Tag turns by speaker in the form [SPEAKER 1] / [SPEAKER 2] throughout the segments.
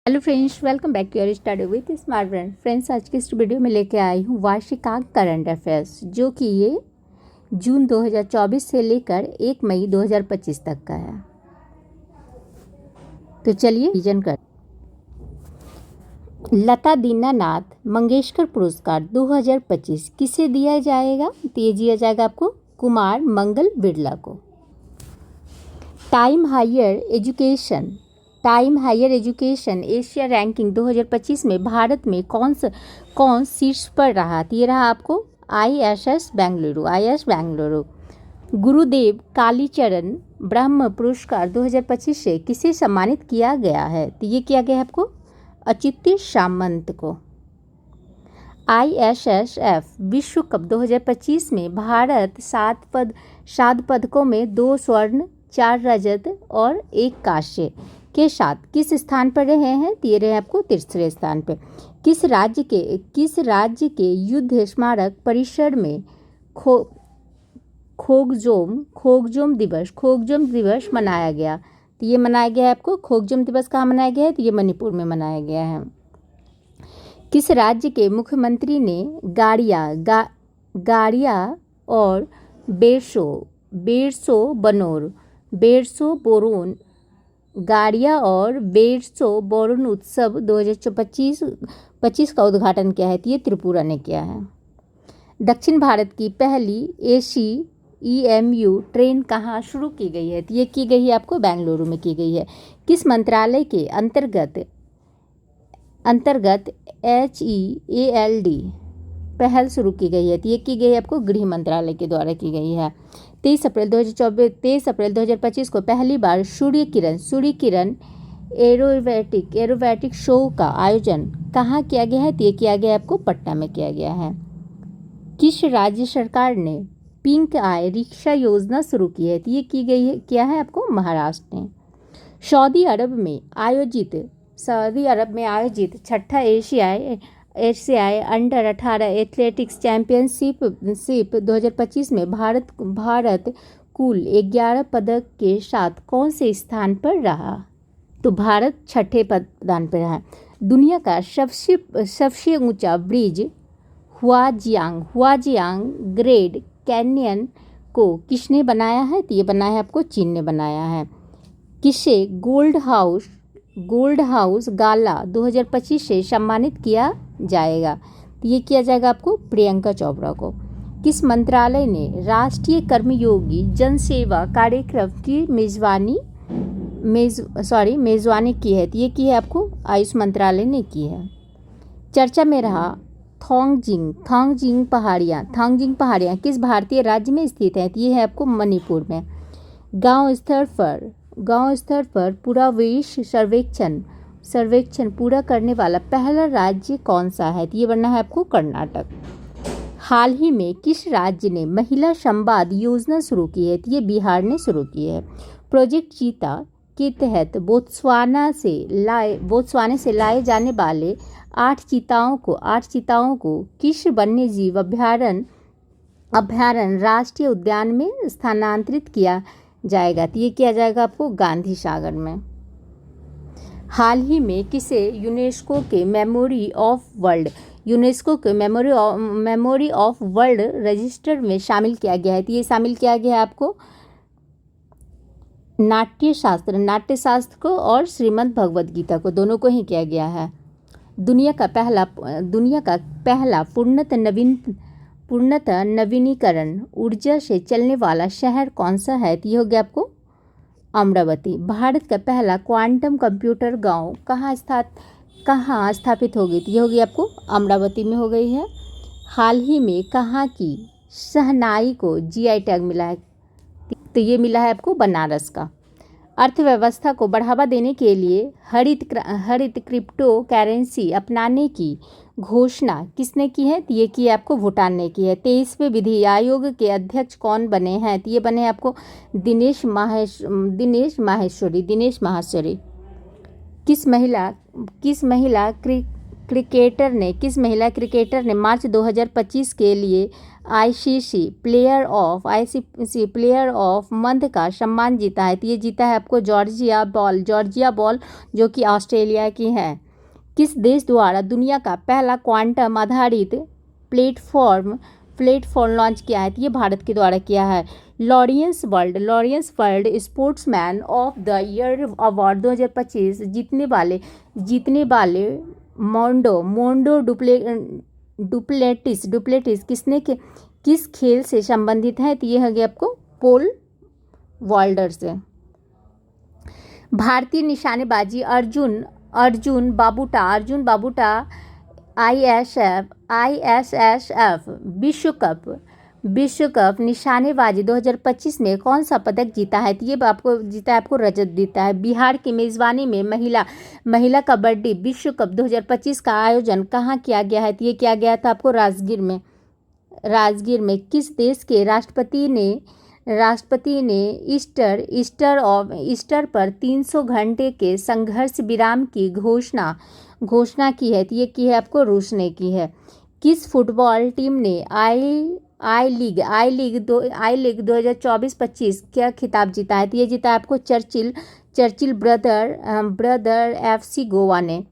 [SPEAKER 1] Hello friends, welcome back to your study with smart brain. Friends, आज की इस video में लेके आई हूँ वार्षिकांक करंट अफेयर्स, जो कि ये जून 2024 से लेकर 1 मई 2025 तक का है। तो चलिए रिवीजन कर। लता दीनानाथ मंगेशकर पुरस्कार 2025 किसे दिया जाएगा? तो ये दिया जाएगा आपको कुमार मंगल बिरला को। Time higher education Asia ranking 2025 में भारत में कौन शीर्ष पर रहा? तो ये रहा आपको IIS बेंगलुरु। गुरुदेव कालीचरण ब्रह्म पुरस्कार 2025 से किसे सम्मानित किया गया है? तो ये किया गया है आपको अच्युत सामंत को। ISSF विश्व कप 2025 में भारत 7 पदकों में 2 स्वर्ण 4 रजत और 1 कांस्य के साथ किस स्थान पर रहे हैं? तो ये रहे आपको तीसरे स्थान पर। किस राज्य के युद्ध स्मारक परिसर में खोगजोम दिवस मनाया गया? तो ये मनाया गया है आपको खोगजोम दिवस कहाँ मनाया गया है? तो ये मणिपुर में मनाया गया है। किस राज्य के मुख्यमंत्री ने गाड़िया और बेरसो बोरोन उत्सव 2025 का उद्घाटन किया है? तो ये त्रिपुरा ने किया है। दक्षिण भारत की पहली AC EMU ट्रेन कहाँ शुरू की गई है? तो ये की गई है आपको बेंगलुरु में की गई है। किस मंत्रालय के अंतर्गत HEALD पहल शुरू की गई है? तो ये की गई है आपको गृह मंत्रालय के द्वारा की गई है। 23 अप्रैल 2025 को पहली बार सूर्य किरण एरोबैटिक शो का आयोजन कहाँ किया गया है? तो ये किया गया है आपको पटना में किया गया है। किस राज्य सरकार ने पिंक आई रिक्शा योजना शुरू की है? तो ये किया है आपको महाराष्ट्र ने। सऊदी अरब में आयोजित 6ठा एशियाई अंडर 18 एथलेटिक्स चैंपियनशिप 2025 में भारत कुल 11 पदक के साथ कौन से स्थान पर रहा? तो भारत 6ठे स्थान पर रहा। दुनिया का सबसे ऊंचा ब्रिज हुआजियांग ग्रेट कैनियन को किसने बनाया है? तो ये बनाया है आपको चीन ने बनाया है। किसे गोल्ड हाउस गाला 2025 से सम्मानित किया जाएगा? तो ये किया जाएगा आपको प्रियंका चोपड़ा को। किस मंत्रालय ने राष्ट्रीय कर्मयोगी जनसेवा कार्यक्रम की मेजबानी की है? तो ये की है आपको आयुष मंत्रालय ने की है। चर्चा में रहा थोंगजिंग पहाड़ियाँ किस भारतीय राज्य में स्थित है? तो ये है आपको मणिपुर में। गांव स्तर पर पुरावेश सर्वेक्षण पूरा करने वाला पहला राज्य कौन सा है? तो ये बनना है आपको कर्नाटक। हाल ही में किस राज्य ने महिला संवाद योजना शुरू की है? तो ये बिहार ने शुरू की है। प्रोजेक्ट चीता के तहत बोत्सवाना से लाए जाने वाले 8 चीताओं को किस वन्यजीव अभ्यारण्य राष्ट्रीय उद्यान में स्थानांतरित किया जाएगा? तो ये किया जाएगा आपको गांधी सागर में। हाल ही में किसे यूनेस्को के मेमोरी ऑफ वर्ल्ड रजिस्टर में शामिल किया गया है? तो ये शामिल किया गया है आपको नाट्य शास्त्र को और श्रीमद् भगवद गीता को, दोनों को ही किया गया है। दुनिया का पहला पूर्णतः नवीनीकरण ऊर्जा से चलने वाला शहर कौन सा है? तो ये हो गया आपको अमरावती। भारत का पहला क्वांटम कंप्यूटर गांव कहाँ स्थापित होगी? तो ये होगी आपको अमरावती में हो गई है। हाल ही में कहाँ की शहनाई को GI टैग मिला है? तो ये मिला है आपको बनारस का। अर्थव्यवस्था को बढ़ावा देने के लिए हरित क्रिप्टो करेंसी अपनाने की घोषणा किसने की है? तो ये की आपको भूटान ने की है। 23वें विधि आयोग के अध्यक्ष कौन बने हैं? तो ये बने आपको दिनेश माहेश्वरी। किस महिला किस महिला क्रिकेटर ने मार्च 2025 के लिए आईसीसी प्लेयर ऑफ मंथ का सम्मान जीता है? तो ये जीता है आपको जॉर्जिया बॉल जो कि ऑस्ट्रेलिया की है। किस देश द्वारा दुनिया का पहला क्वांटम आधारित प्लेटफॉर्म लॉन्च किया है? तो ये भारत के द्वारा किया है। Lawrence world sportsman of the year award 2025 जीतने वाले मोंडो डुप्लेटिस किस खेल से संबंधित है? तो ये है आपको पोल वॉल्डर से। भारतीय निशानेबाजी अर्जुन बाबूटा आईएसएसएफ विश्व कप निशानेबाजी 2025 में कौन सा पदक जीता है? तो ये आपको रजत जीता है। बिहार की मेज़बानी में महिला कबड्डी विश्व कप 2025 का आयोजन कहाँ किया गया है? तो ये किया गया था आपको राजगीर में। किस देश के राष्ट्रपति ने ईस्टर पर 300 घंटे के संघर्ष विराम की घोषणा की है? तो ये की है आपको रूस ने की है। किस फुटबॉल टीम ने आई लीग 2024-25 क्या खिताब जीता है? तो ये जीता है आपको चर्चिल ब्रदर एफसी गोवा ने।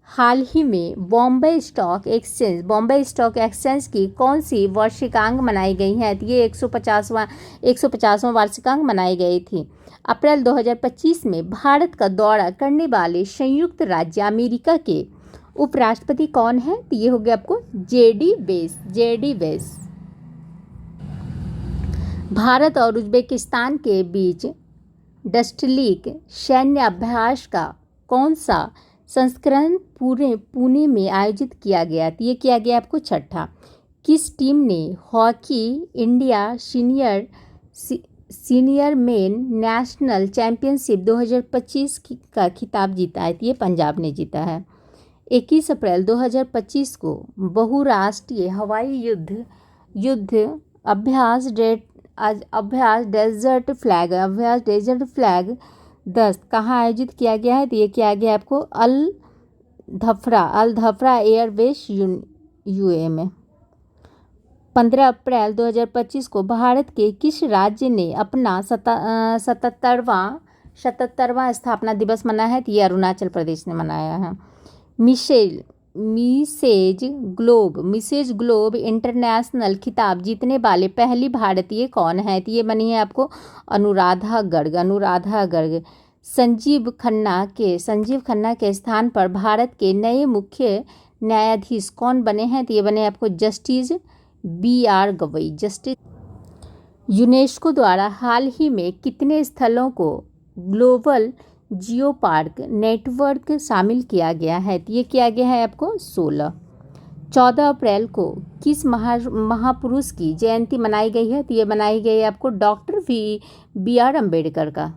[SPEAKER 1] हाल ही में बॉम्बे स्टॉक एक्सचेंज की कौन सी वार्षिकांक मनाई गई है? तो ये 150वां वार्षिकांक मनाई गई थी। अप्रैल 2025 में भारत का दौरा करने वाले संयुक्त राज्य अमेरिका के उपराष्ट्रपति कौन है? तो ये हो गया आपको जेडी वेस। भारत और उज्बेकिस्तान के बीच डस्टलीक सैन्य अभ्यास का कौन सा संस्करण पुणे में आयोजित किया गया? तो ये किया गया आपको छठा। किस टीम ने hockey India senior main national championship 2025 का खिताब जीता है? तो ये पंजाब ने जीता है। 21 अप्रैल 2025 को बहुराष्ट्रीय हवाई युद्ध अभ्यास डेजर्ट फ्लैग 10 कहाँ आयोजित किया गया है? तो ये किया गया आपको अल धफ्रा एयरबेस यूए में। 15 अप्रैल 2025 को भारत के किस राज्य ने अपना 77वां स्थापना दिवस मनाया है? तो ये अरुणाचल प्रदेश ने मनाया है। मिसेज ग्लोब इंटरनेशनल खिताब जीतने वाले पहली भारतीय कौन है? तो ये बनी है आपको अनुराधा गर्ग। संजीव खन्ना के स्थान पर भारत के नए मुख्य न्यायाधीश कौन बने हैं? तो ये बने आपको जस्टिस BR गवई। यूनेस्को द्वारा हाल ही में कितने स्थलों को ग्लोबल जियो पार्क नेटवर्क शामिल किया गया है? तो ये किया गया है आपको 16। 14 अप्रैल को किस महापुरुष की जयंती मनाई गई है? तो ये मनाई गई है आपको डॉक्टर BR अम्बेडकर का।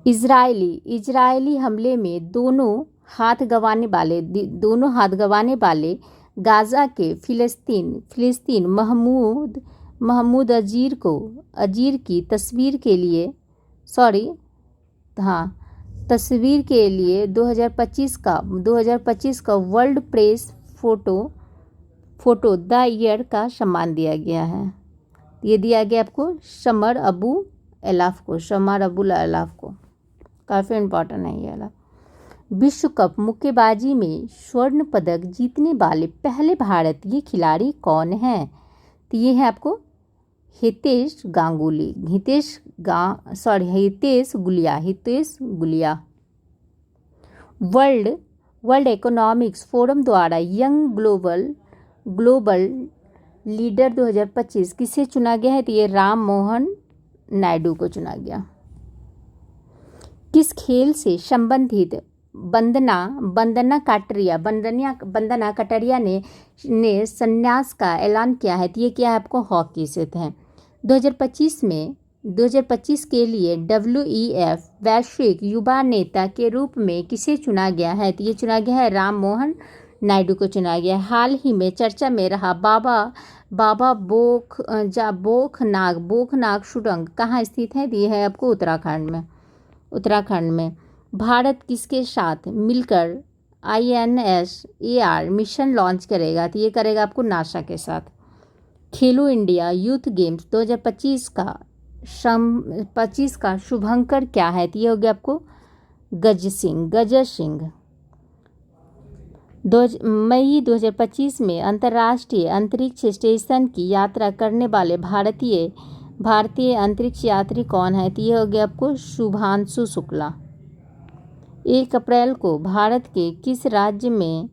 [SPEAKER 1] इजरायली हमले में दोनों हाथ गंवाने वाले गाजा के फिलिस्तीन महमूद अजीर की तस्वीर के लिए 2025 का world press photo the year का सम्मान दिया गया है। ये दिया गया आपको शमर अबुल अलाफ को। काफ़ी इम्पोर्टेंट है ये वाला। विश्व कप मुक्केबाजी में स्वर्ण पदक जीतने वाले पहले भारतीय खिलाड़ी कौन हैं? तो ये है आपको Hitesh Gulia. World economics forum द्वारा यंग ग्लोबल लीडर 2025 किसे चुना गया है? तो ये राम मोहन नायडू को चुना गया। किस खेल से संबंधित बंदना कटारिया ने संन्यास का ऐलान किया है? तो ये क्या है आपको हॉकी से थे। 2025 के लिए WEF वैश्विक युवा नेता के रूप में किसे चुना गया है? तो ये चुना गया है राम मोहन नायडू को चुना गया है। हाल ही में चर्चा में रहा बाबा बोखनाग सुरंग कहाँ स्थित है? तो ये है आपको उत्तराखंड में। भारत किसके साथ मिलकर INSAR मिशन लॉन्च करेगा? तो ये करेगा आपको नासा के साथ। खेलो इंडिया यूथ गेम्स 2025 का शुभंकर क्या है? तो ये हो गया आपको गजर सिंह। मई 2025 में अंतर्राष्ट्रीय अंतरिक्ष स्टेशन की यात्रा करने वाले भारतीय अंतरिक्ष यात्री कौन है? तो ये हो गया आपको शुभांशु शुक्ला। 1 अप्रैल को भारत के किस राज्य में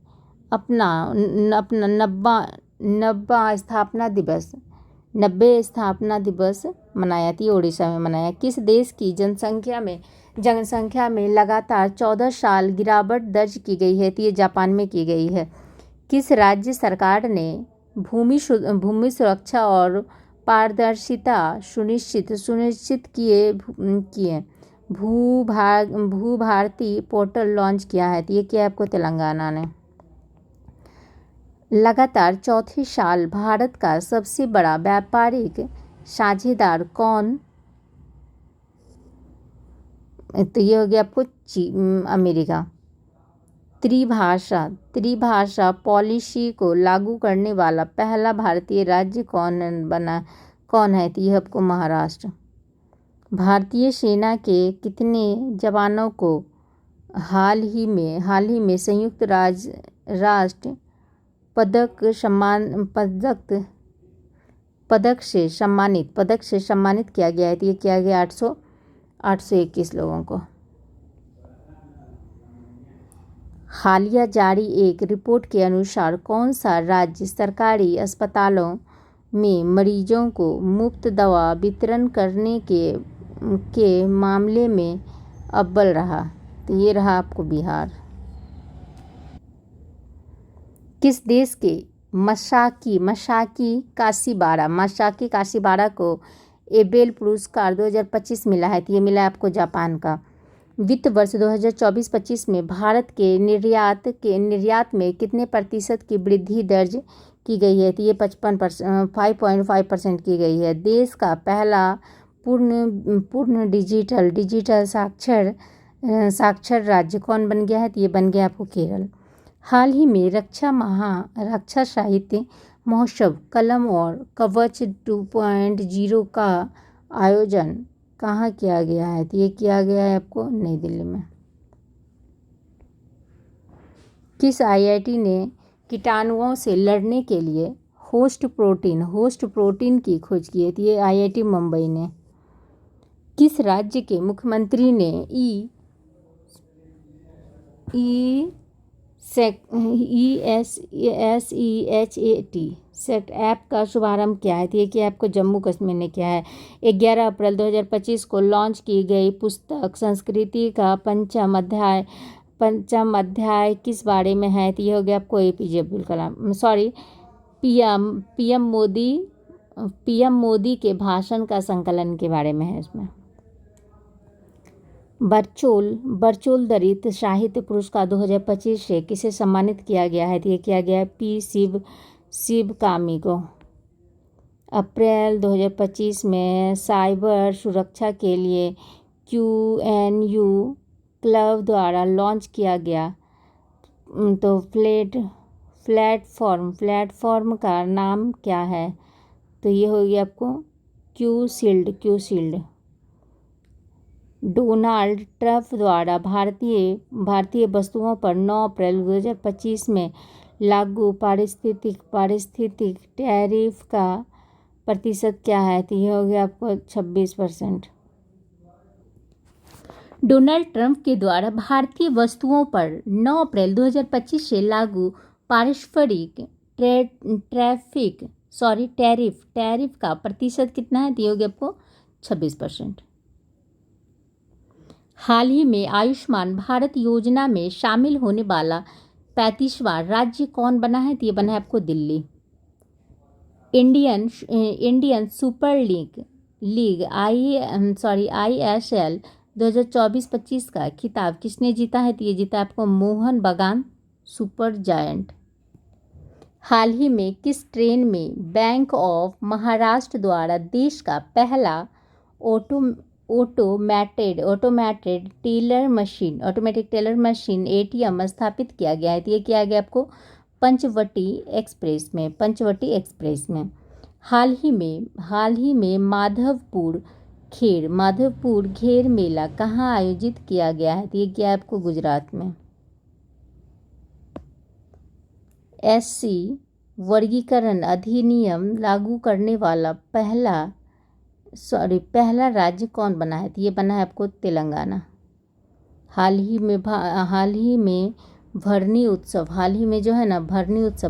[SPEAKER 1] अपना 90 स्थापना दिवस मनाया? थी ओडिशा में मनाया। किस देश की जनसंख्या में लगातार 14 साल गिरावट दर्ज की गई है? तो ये जापान में की गई है। किस राज्य सरकार ने भूमि सुरक्षा और पारदर्शिता सुनिश्चित किए भूभारती पोर्टल लॉन्च किया है? तो ये किया आपको तेलंगाना ने। लगातार चौथे साल भारत का सबसे बड़ा व्यापारिक साझेदार कौन? तो ये हो गया आपको अमेरिका। त्रिभाषा पॉलिसी को लागू करने वाला पहला भारतीय राज्य कौन है? तो ये आपको महाराष्ट्र। भारतीय सेना के कितने जवानों को हाल ही में संयुक्त राष्ट्र पदक से सम्मानित किया गया है? तो ये किया गया 821 लोगों को। हालिया जारी एक रिपोर्ट के अनुसार कौन सा राज्य सरकारी अस्पतालों में मरीजों को मुफ्त दवा वितरण करने के मामले में अव्वल रहा? तो ये रहा आपको बिहार। किस देश के मसाकी काशीबाड़ा को एबेल पुरस्कार 2025 मिला है? तो ये मिला है आपको जापान का। वित्त वर्ष 2024-25 में भारत के निर्यात में कितने प्रतिशत की वृद्धि दर्ज की गई है? तो ये 5.5% की गई है। देश का पहला पूर्ण डिजिटल साक्षर राज्य कौन बन गया है? तो ये बन गया आपको केरल। हाल ही में रक्षा साहित्य महोत्सव कलम और कवच 2.0 का आयोजन कहाँ किया गया है? तो ये किया गया है आपको नई दिल्ली में। किस IIT ने कीटाणुओं से लड़ने के लिए होस्ट प्रोटीन की खोज की है? तो ये IIT मुंबई ने। किस राज्य के मुख्यमंत्री ने सेट ऐप का शुभारंभ किया है? तो ये कि आपको जम्मू कश्मीर ने किया है। 11 अप्रैल 2025 को लॉन्च की गई पुस्तक संस्कृति का पंचम अध्याय किस बारे में है? तो ये हो गया आपको APJ अब्दुल कलाम पीएम मोदी के भाषण का संकलन के बारे में है। इसमें बरचोल दलित साहित्य पुरस्कार 2025 से किसे सम्मानित किया गया है? तो ये किया गया P. शिवकामी को। अप्रैल 2025 में साइबर सुरक्षा के लिए QNU क्लब द्वारा लॉन्च किया गया तो प्लेटफॉर्म का नाम क्या है? तो ये होगी आपको क्यू शील्ड। डोनाल्ड ट्रंप द्वारा भारतीय वस्तुओं पर 9 अप्रैल 2025 में लागू पारिस्थितिक टैरिफ का प्रतिशत क्या है? तो ये हो गया आपको 26%। डोनाल्ड ट्रंप के द्वारा भारतीय वस्तुओं पर 9 अप्रैल 2025 से लागू पारस्परिक टैरिफ का प्रतिशत कितना है? तो ये हो गया आपको 26%। हाल ही में आयुष्मान भारत योजना में शामिल होने वाला 35वां राज्य कौन बना है? तो ये बना है आपको Delhi. Indian super league ISL 2024-25 का खिताब किसने जीता है? तो ये जीता आपको मोहन बगान सुपर जायंट। हाल ही में किस ट्रेन में बैंक ऑफ महाराष्ट्र द्वारा देश का पहला automated teller machine, automatic teller machine ATM स्थापित किया गया है? तो ये किया गया आपको पंचवटी एक्सप्रेस में। हाल ही में माधवपुर घेर मेला कहाँ आयोजित किया गया है? तो ये किया है आपको गुजरात में। एससी वर्गीकरण अधिनियम लागू करने वाला पहला राज्य कौन बना है? तो ये बना है आपको तेलंगाना। हाल ही में भरनी उत्सव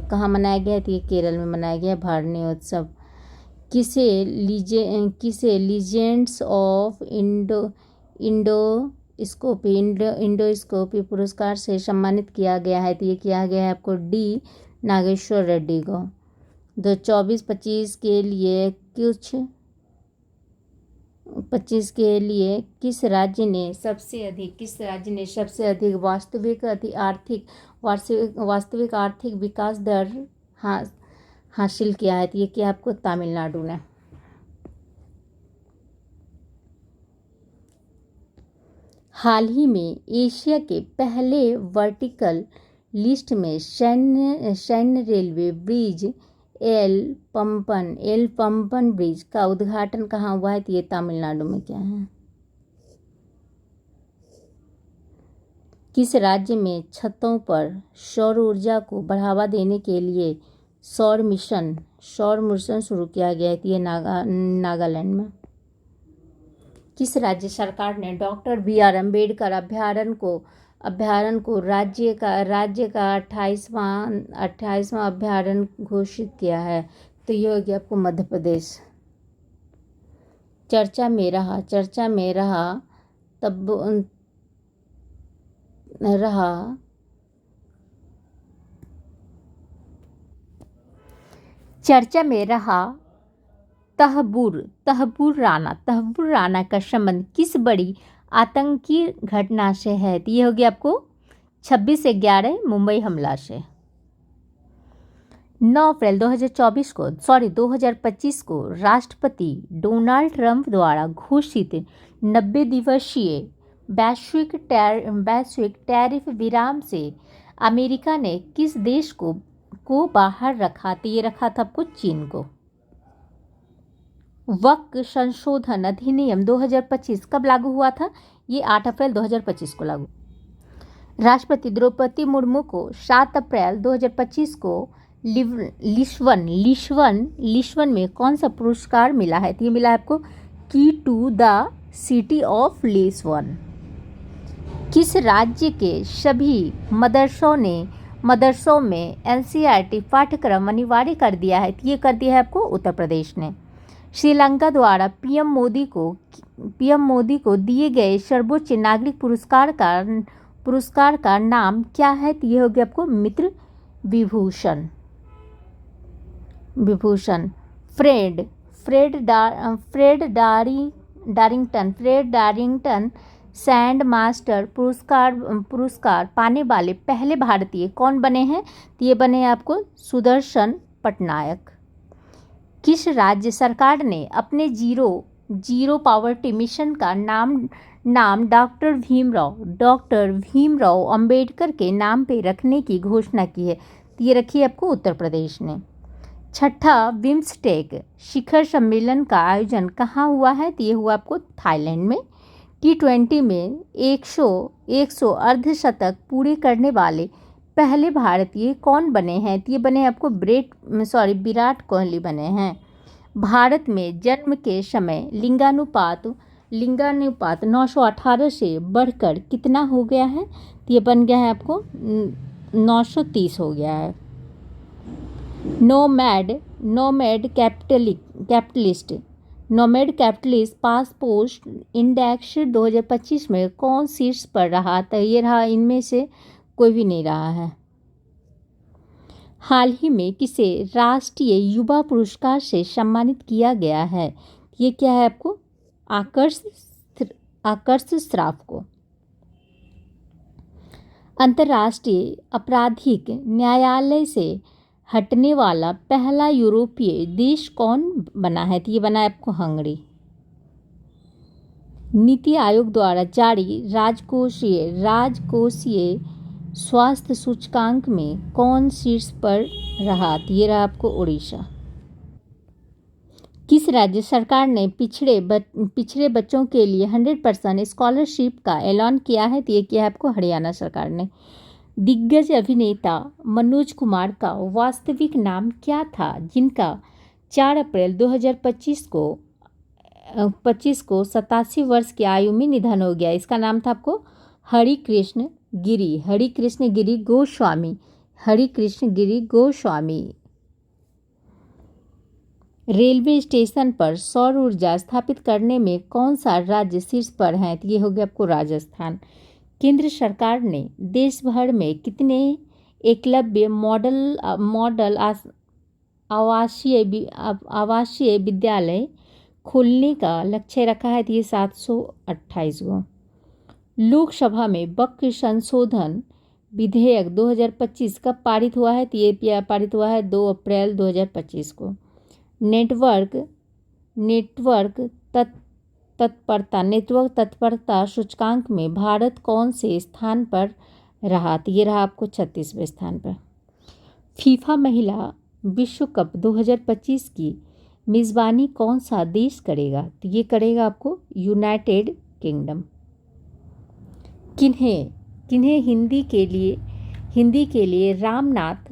[SPEAKER 1] कहाँ मनाया गया है? तो ये केरल में मनाया गया है भरनी उत्सव। किसे लीजेंड्स ऑफ इंडोस्कोपी पुरस्कार से सम्मानित किया गया है? तो ये किया गया है आपको डी नागेश्वर रेड्डी को। 2024-25 के लिए किस राज्य ने सबसे अधिक वास्तविक आर्थिक विकास दर हासिल किया है? तो ये क्या आपको तमिलनाडु ने। हाल ही में एशिया के पहले वर्टिकल लिस्ट में सैन्य railway bridge L Pamban bridge का उद्घाटन कहाँ हुआ है? तो ये तमिलनाडु में क्या है? किस राज्य में छतों पर सौर ऊर्जा को बढ़ावा देने के लिए सौर मिशन शुरू किया गया है? तो ये नागालैंड में। किस राज्य सरकार ने डॉक्टर BR अम्बेडकर अभ्यारण्य को राज्य का 28वां अभ्यारण्य घोषित किया है? तो ये हो गया आपको मध्य प्रदेश। चर्चा में रहा तहबूर राणा का संबंध किस बड़ी आतंकी घटना से है? तो ये हो गया आपको 26/11 मुंबई हमला से। 9 अप्रैल 2025 को राष्ट्रपति डोनाल्ड ट्रंप द्वारा घोषित 90 दिवसीय वैश्विक टैरिफ विराम से अमेरिका ने किस देश को बाहर रखा? तो ये रखा था आपको चीन को। वक्फ संशोधन अधिनियम 2025 कब लागू हुआ था? ये 8 अप्रैल 2025 को लागू। राष्ट्रपति द्रौपदी मुर्मू को 7 अप्रैल 2025 को लिस्बन में कौन सा पुरस्कार मिला है? तो ये मिला है आपको key to the city of Lisbon. किस राज्य के सभी मदरसों में NCERT पाठ्यक्रम अनिवार्य कर दिया है? तो ये कर दिया है आपको उत्तर प्रदेश ने। श्रीलंका द्वारा पीएम मोदी को दिए गए सर्वोच्च नागरिक पुरस्कार का नाम क्या है? तो ये हो गया आपको मित्र विभूषण। फ्रेड डारिंगटन सैंड मास्टर पुरस्कार पाने वाले पहले भारतीय कौन बने हैं? तो ये बने आपको सुदर्शन पटनायक। किस राज्य सरकार ने अपने जीरो पावर्टी मिशन का नाम डॉक्टर भीमराव अंबेडकर के नाम पे रखने की घोषणा की है? तो ये रखी है आपको उत्तर प्रदेश ने। 6ठा बिम्स्टेक शिखर सम्मेलन का आयोजन कहाँ हुआ है? तो ये हुआ आपको थाईलैंड में। T20 में 100 अर्धशतक पूरे करने वाले पहले भारतीय कौन बने हैं? तो ये बने आपको विराट कोहली बने हैं। भारत में जन्म के समय लिंगानुपात 918 से बढ़कर कितना हो गया है? तो ये बन गया है आपको 930 हो गया है। नोमैड कैपिटलिस्ट पासपोर्ट इंडेक्स 2025 में कौन शीर्ष पर रहा? तो ये रहा, इनमें से कोई भी नहीं रहा है। हाल ही में किसे राष्ट्रीय युवा पुरस्कार से सम्मानित किया गया है? ये क्या है आपको आकर्ष श्राफ को। अंतर्राष्ट्रीय आपराधिक न्यायालय से हटने वाला पहला यूरोपीय देश कौन बना है? तो ये बना है आपको हंगरी। नीति आयोग द्वारा जारी राजकोषीय स्वास्थ्य सूचकांक में कौन शीर्ष पर रहा? ये रहा आपको उड़ीसा। किस राज्य सरकार ने पिछड़े बच्चों के लिए 100% स्कॉलरशिप का ऐलान किया है? तो ये किया है आपको हरियाणा सरकार ने। दिग्गज अभिनेता मनोज कुमार का वास्तविक नाम क्या था, जिनका 4 अप्रैल 2025 को 87 वर्ष की आयु में निधन हो गया? इसका नाम था आपको हरिकृष्ण गिरी गोस्वामी। रेलवे स्टेशन पर सौर ऊर्जा स्थापित करने में कौन सा राज्य शीर्ष पर है? तो ये हो गया आपको राजस्थान। केंद्र सरकार ने देश भर में कितने एकलव्य मॉडल आवासीय विद्यालय खोलने का लक्ष्य रखा है? तो ये 728 गो। लोकसभा में वक्फ संशोधन विधेयक 2025 कब पारित हुआ है? तो ये पारित हुआ है 2 अप्रैल 2025 को। नेटवर्क तत्परता सूचकांक में भारत कौन से स्थान पर रहा? तो ये रहा आपको 36वें स्थान पर। फीफा महिला विश्व कप 2025 की मेज़बानी कौन सा देश करेगा? तो ये करेगा आपको यूनाइटेड किंगडम। किन्हें हिंदी के लिए रामनाथ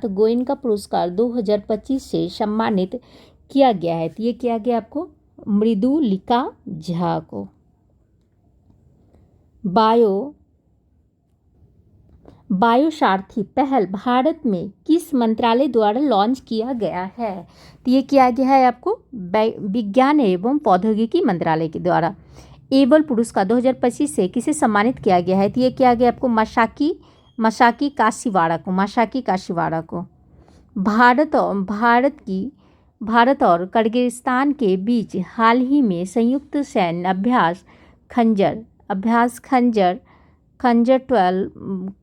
[SPEAKER 1] गोयनका पुरस्कार 2025 से सम्मानित किया गया है? तो ये किया गया आपको मृदुलिका झा को। बायो सारथी पहल भारत में किस मंत्रालय द्वारा लॉन्च किया गया है? तो ये किया गया है आपको विज्ञान एवं प्रौद्योगिकी मंत्रालय के द्वारा। एबल पुरस्कार 2025 से किसे सम्मानित किया गया है? तो ये किया गया आपको मासाकी काशीवाड़ा को। भारत और किर्गिस्तान के बीच हाल ही में संयुक्त सैन्य अभ्यास खंजर 12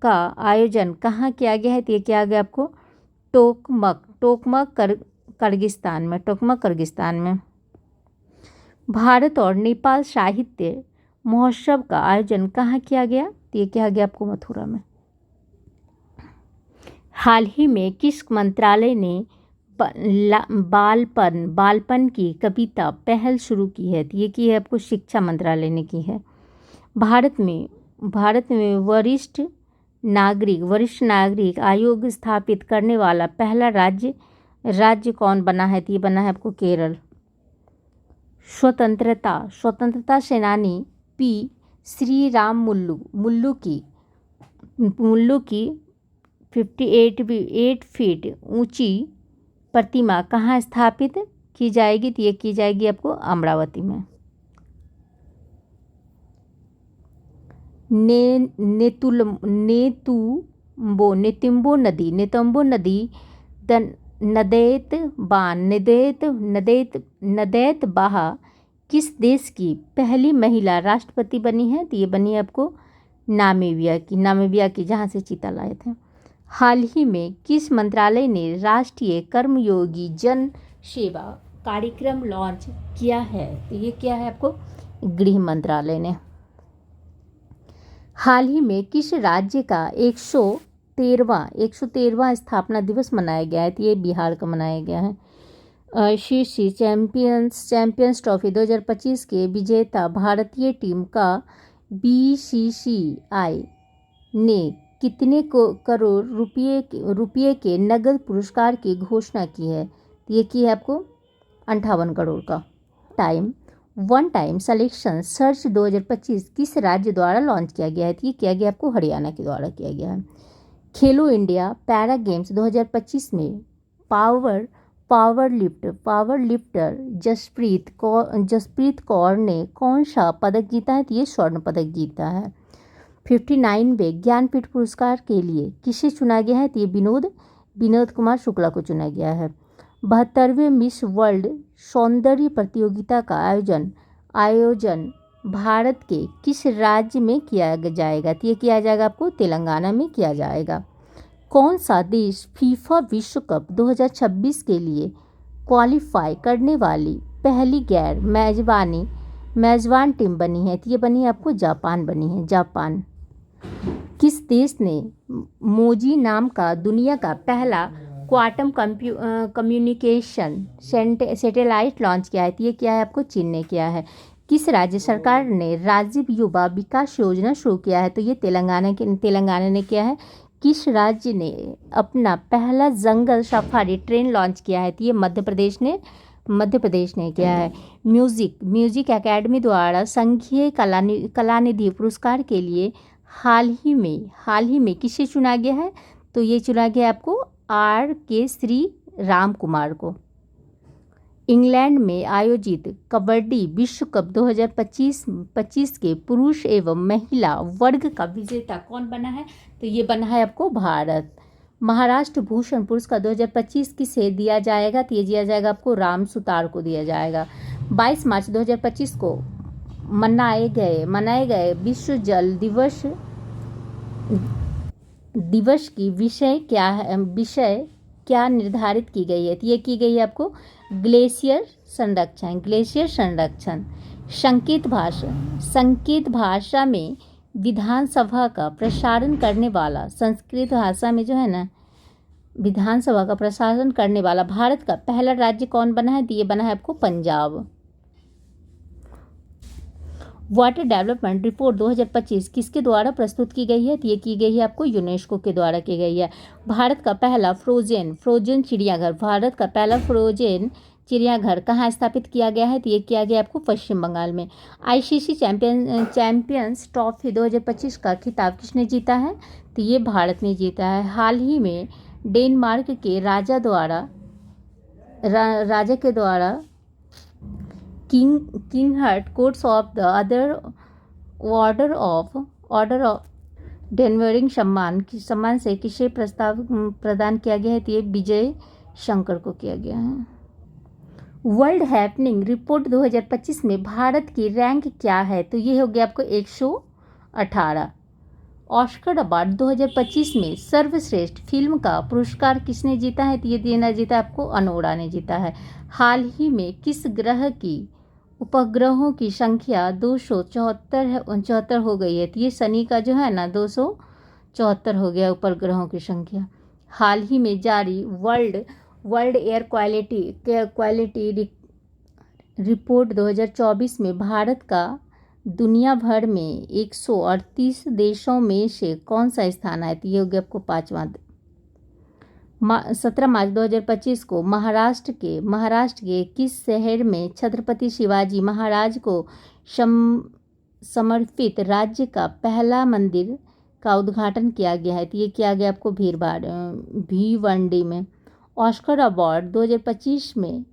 [SPEAKER 1] का आयोजन कहाँ किया गया है? तो ये किया गया आपको टोकमक किर्गिस्तान में। भारत और नेपाल साहित्य महोत्सव का आयोजन कहाँ किया गया? तो ये किया गया आपको मथुरा में। हाल ही में किस मंत्रालय ने बालपन की कविता पहल शुरू की है? तो ये की है आपको शिक्षा मंत्रालय ने की है। भारत में वरिष्ठ नागरिक आयोग स्थापित करने वाला पहला राज्य कौन बना है? तो ये बना है आपको केरल। स्वतंत्रता सेनानी पी श्रीराम मुल्लू की 58 फीट ऊंची प्रतिमा कहाँ स्थापित की जाएगी? तो ये की जाएगी आपको अमरावती में। नेतुम्बो नदी नदैत बाहा किस देश की पहली महिला राष्ट्रपति बनी है? तो ये बनी है आपको नामीबिया की, जहाँ से चीता लाए थे। हाल ही में किस मंत्रालय ने राष्ट्रीय कर्मयोगी जन सेवा कार्यक्रम लॉन्च किया है? तो ये क्या है आपको गृह मंत्रालय ने। हाल ही में किस राज्य का 113वां स्थापना दिवस मनाया गया है? तो ये बिहार का मनाया गया है। शीर्षी चैंपियंस ट्रॉफी 2025 के विजेता भारतीय टीम का BCCI ने कितने करोड़ रुपये के नगद पुरस्कार की घोषणा की है? तो ये की है आपको 58 करोड़ का। वन टाइम सिलेक्शन सर्च 2025 किस राज्य द्वारा लॉन्च किया गया है? तो ये किया गया आपको हरियाणा के द्वारा किया गया है। खेलो इंडिया पैरा गेम्स 2025 में पावर लिफ्टर जसप्रीत कौर ने कौन सा पदक जीता है? तो ये स्वर्ण पदक जीता है। 59वें ज्ञानपीठ पुरस्कार के लिए किसे चुना गया है? तो ये विनोद कुमार शुक्ला को चुना गया है। 72वें मिस वर्ल्ड सौंदर्य प्रतियोगिता का आयोजन भारत के किस राज्य में किया जाएगा? तो ये किया जाएगा आपको तेलंगाना में किया जाएगा। कौन सा देश फीफा विश्व कप 2026 के लिए क्वालिफाई करने वाली पहली गैर मेजबान टीम बनी है? तो ये बनी है आपको जापान बनी है, जापान। किस देश ने मोजी नाम का दुनिया का पहला क्वांटम कम्युनिकेशन सैटेलाइट लॉन्च किया है? तो ये क्या है आपको? चीन ने किया है। किस राज्य सरकार ने राजीव युवा विकास योजना शुरू किया है? तो ये तेलंगाना ने किया है। किस राज्य ने अपना पहला जंगल सफारी ट्रेन लॉन्च किया है? तो ये मध्य प्रदेश ने किया है। म्यूजिक एकेडमी द्वारा संघीय कलानिधि पुरस्कार के लिए हाल ही में किसे चुना गया है? तो ये चुना गया आपको R.K. श्री राम कुमार को। इंग्लैंड में आयोजित कबड्डी विश्व कप 2025 के पुरुष एवं महिला वर्ग का विजेता कौन बना है? तो ये बना है आपको भारत। महाराष्ट्र भूषण पुरस्कार 2025 किसे दिया जाएगा? तो ये दिया जाएगा आपको राम सुतार को दिया जाएगा। 22 मार्च 2025 को मनाए गए विश्व जल दिवस की विषय क्या निर्धारित की गई है? तो ये की गई है आपको ग्लेशियर संरक्षण। संकेत भाषा में विधानसभा का प्रसारण करने वाला, संस्कृत भाषा में जो है ना विधानसभा का प्रसारण करने वाला भारत का पहला राज्य कौन बना है? तो ये बना है आपको पंजाब। वाटर डेवलपमेंट रिपोर्ट 2025 किसके द्वारा प्रस्तुत की गई है? तो ये की गई है आपको यूनेस्को के द्वारा की गई है। भारत का पहला फ्रोजन चिड़ियाघर कहाँ स्थापित किया गया है? तो ये किया गया आपको पश्चिम बंगाल में। ICC चैंपियंस ट्रॉफी 2025 का खिताब किसने जीता है? तो ये भारत ने जीता है। हाल ही में डेनमार्क के राजा के द्वारा king hurt courts of the order of डेनवरिंग सम्मान से किसे प्रदान किया गया है? तो ये विजय शंकर को किया गया है। वर्ल्ड हैपनिंग रिपोर्ट 2025 में भारत की रैंक क्या है? तो ये हो गया आपको 118। ऑस्कर अवार्ड 2025 में सर्वश्रेष्ठ फिल्म का पुरस्कार किसने जीता है? तो ये जीता आपको अनोरा ने जीता है। हाल ही में किस ग्रह की उपग्रहों की संख्या 274 हो गई है? तो ये शनि का जो है ना 274 हो गया उपग्रहों की संख्या। हाल ही में जारी वर्ल्ड एयर क्वालिटी रिपोर्ट 2024 में भारत का दुनिया भर में 138 देशों में से कौन सा स्थान है? तो ये हो गया आपको 5वां। 17 मार्च 2025 को महाराष्ट्र के किस शहर में छत्रपति शिवाजी महाराज को समर्पित राज्य का पहला मंदिर का उद्घाटन किया गया है? तो ये किया गया आपको भिवंडी में। ऑस्कर अवार्ड 2025 में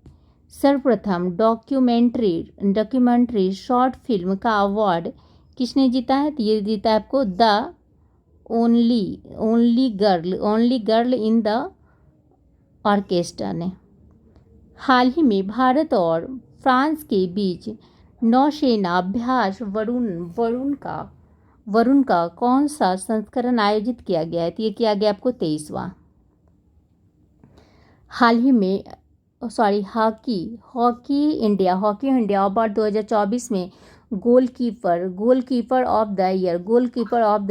[SPEAKER 1] सर्वप्रथम डॉक्यूमेंट्री शॉर्ट फिल्म का अवार्ड किसने जीता है? तो ये जीता है आपको the only girl in the orchestra ने। हाल ही में भारत और फ्रांस के बीच नौसेना अभ्यास वरुण का कौन सा संस्करण आयोजित किया गया है? तो ये किया गया आपको 23वां। हाल ही में हॉकी इंडिया अवार्ड 2024 में गोलकीपर ऑफ द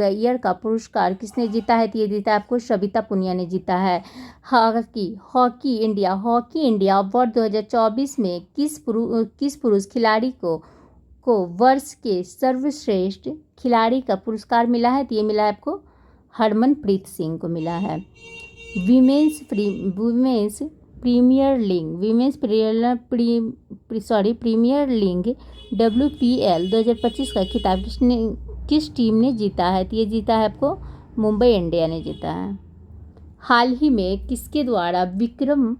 [SPEAKER 1] ईयर का पुरस्कार किसने जीता है? तो ये जीता है आपको सविता पुनिया ने जीता है। हॉकी इंडिया अवार्ड 2024 में किस पुरुष खिलाड़ी को वर्ष के सर्वश्रेष्ठ खिलाड़ी का पुरस्कार मिला है? तो ये मिला है आपको हरमनप्रीत सिंह को मिला है। विमेंस प्रीमियर लीग WPL 2025 का खिताब किस टीम ने जीता है? तो ये जीता है आपको मुंबई इंडिया ने जीता है। हाल ही में किसके द्वारा विक्रम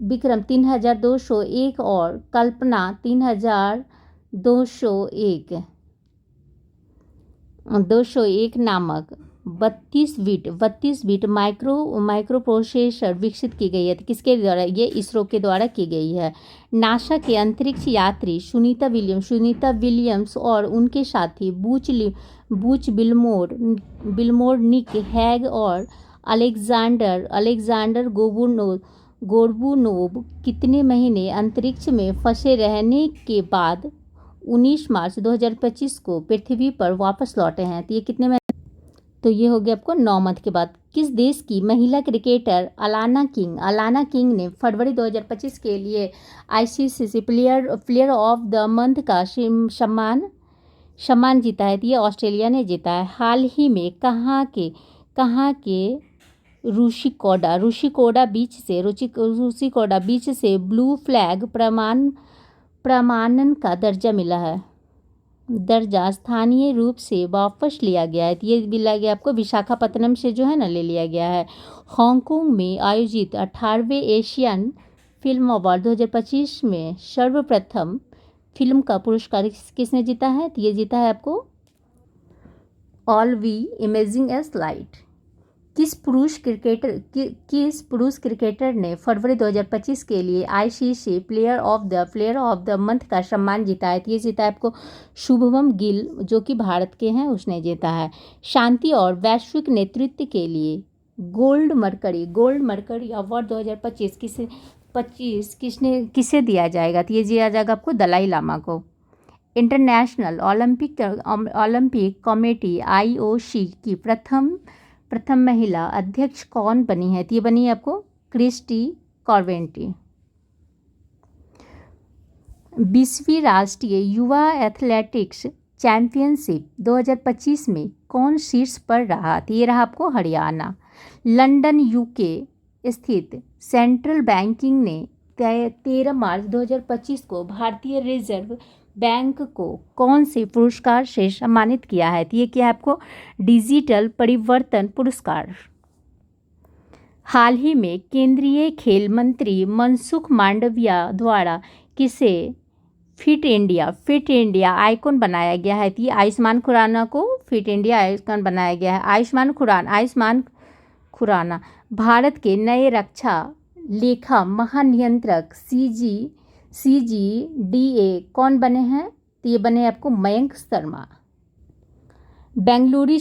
[SPEAKER 1] 3201 और कल्पना 3201 नामक 32 बिट माइक्रो प्रोसेसर विकसित की गई है? तो किसके द्वारा? ये इसरो के द्वारा की गई है। नासा के अंतरिक्ष यात्री सुनीता विलियम्स और उनके साथी बूच बिल्मोर निक हैग और अलेक्जेंडर गोर्बुनोव कितने महीने अंतरिक्ष में फंसे रहने के बाद 19 मार्च 2025 को पृथ्वी पर वापस लौटे हैं? तो ये कितने महीने? तो ये हो गया आपको 9 मंथ के बाद। किस देश की महिला क्रिकेटर अलाना किंग ने फरवरी 2025 के लिए ICC player of the month का सम्मान जीता है? तो ये ऑस्ट्रेलिया ने जीता है। हाल ही में कहाँ के रूशिकोडा बीच से ब्लू फ्लैग प्रमाणन का दर्जा स्थानीय रूप से वापस लिया गया है। ये भी लिया गया आपको विशाखापत्तनम से जो है ना ले लिया गया है। हांगकांग में आयोजित 18वें एशियन फिल्म अवार्ड 2025 में सर्वप्रथम फिल्म का पुरस्कार किसने जीता है? तो ये जीता है आपको all we imagine as light. किस पुरुष क्रिकेटर ने फरवरी 2025 के लिए ICC player of the month का सम्मान जीता है? तो ये जीता है आपको शुभमन गिल, जो कि भारत के हैं, उसने जीता है। शांति और वैश्विक नेतृत्व के लिए गोल्ड मरकरी अवार्ड 2025 किसे दिया जाएगा? तो ये दिया जाएगा आपको दलाई लामा को। इंटरनेशनल ओलंपिक कमेटी आईओसी की प्रथम महिला अध्यक्ष कौन बनी है? तो ये बनी है आपको क्रिस्टी कॉर्वेंटी। 20वीं राष्ट्रीय युवा एथलेटिक्स चैंपियनशिप 2025 में कौन शीर्ष पर रहा? तो ये रहा आपको हरियाणा। लंदन यूके स्थित सेंट्रल बैंकिंग ने 13 मार्च 2025 को भारतीय रिजर्व बैंक को कौन से पुरस्कार से सम्मानित किया है? तो ये क्या है आपको डिजिटल परिवर्तन पुरस्कार। हाल ही में केंद्रीय खेल मंत्री मनसुख मांडविया द्वारा किसे फिट इंडिया आइकॉन बनाया गया है? तो ये आयुष्मान खुराना को फिट इंडिया आइकॉन बनाया गया है। आयुष्मान खुराना भारत के नए रक्षा लेखा महानियंत्रक CGDA कौन बने हैं? तो ये बने आपको मयंक शर्मा। बेंगलुरु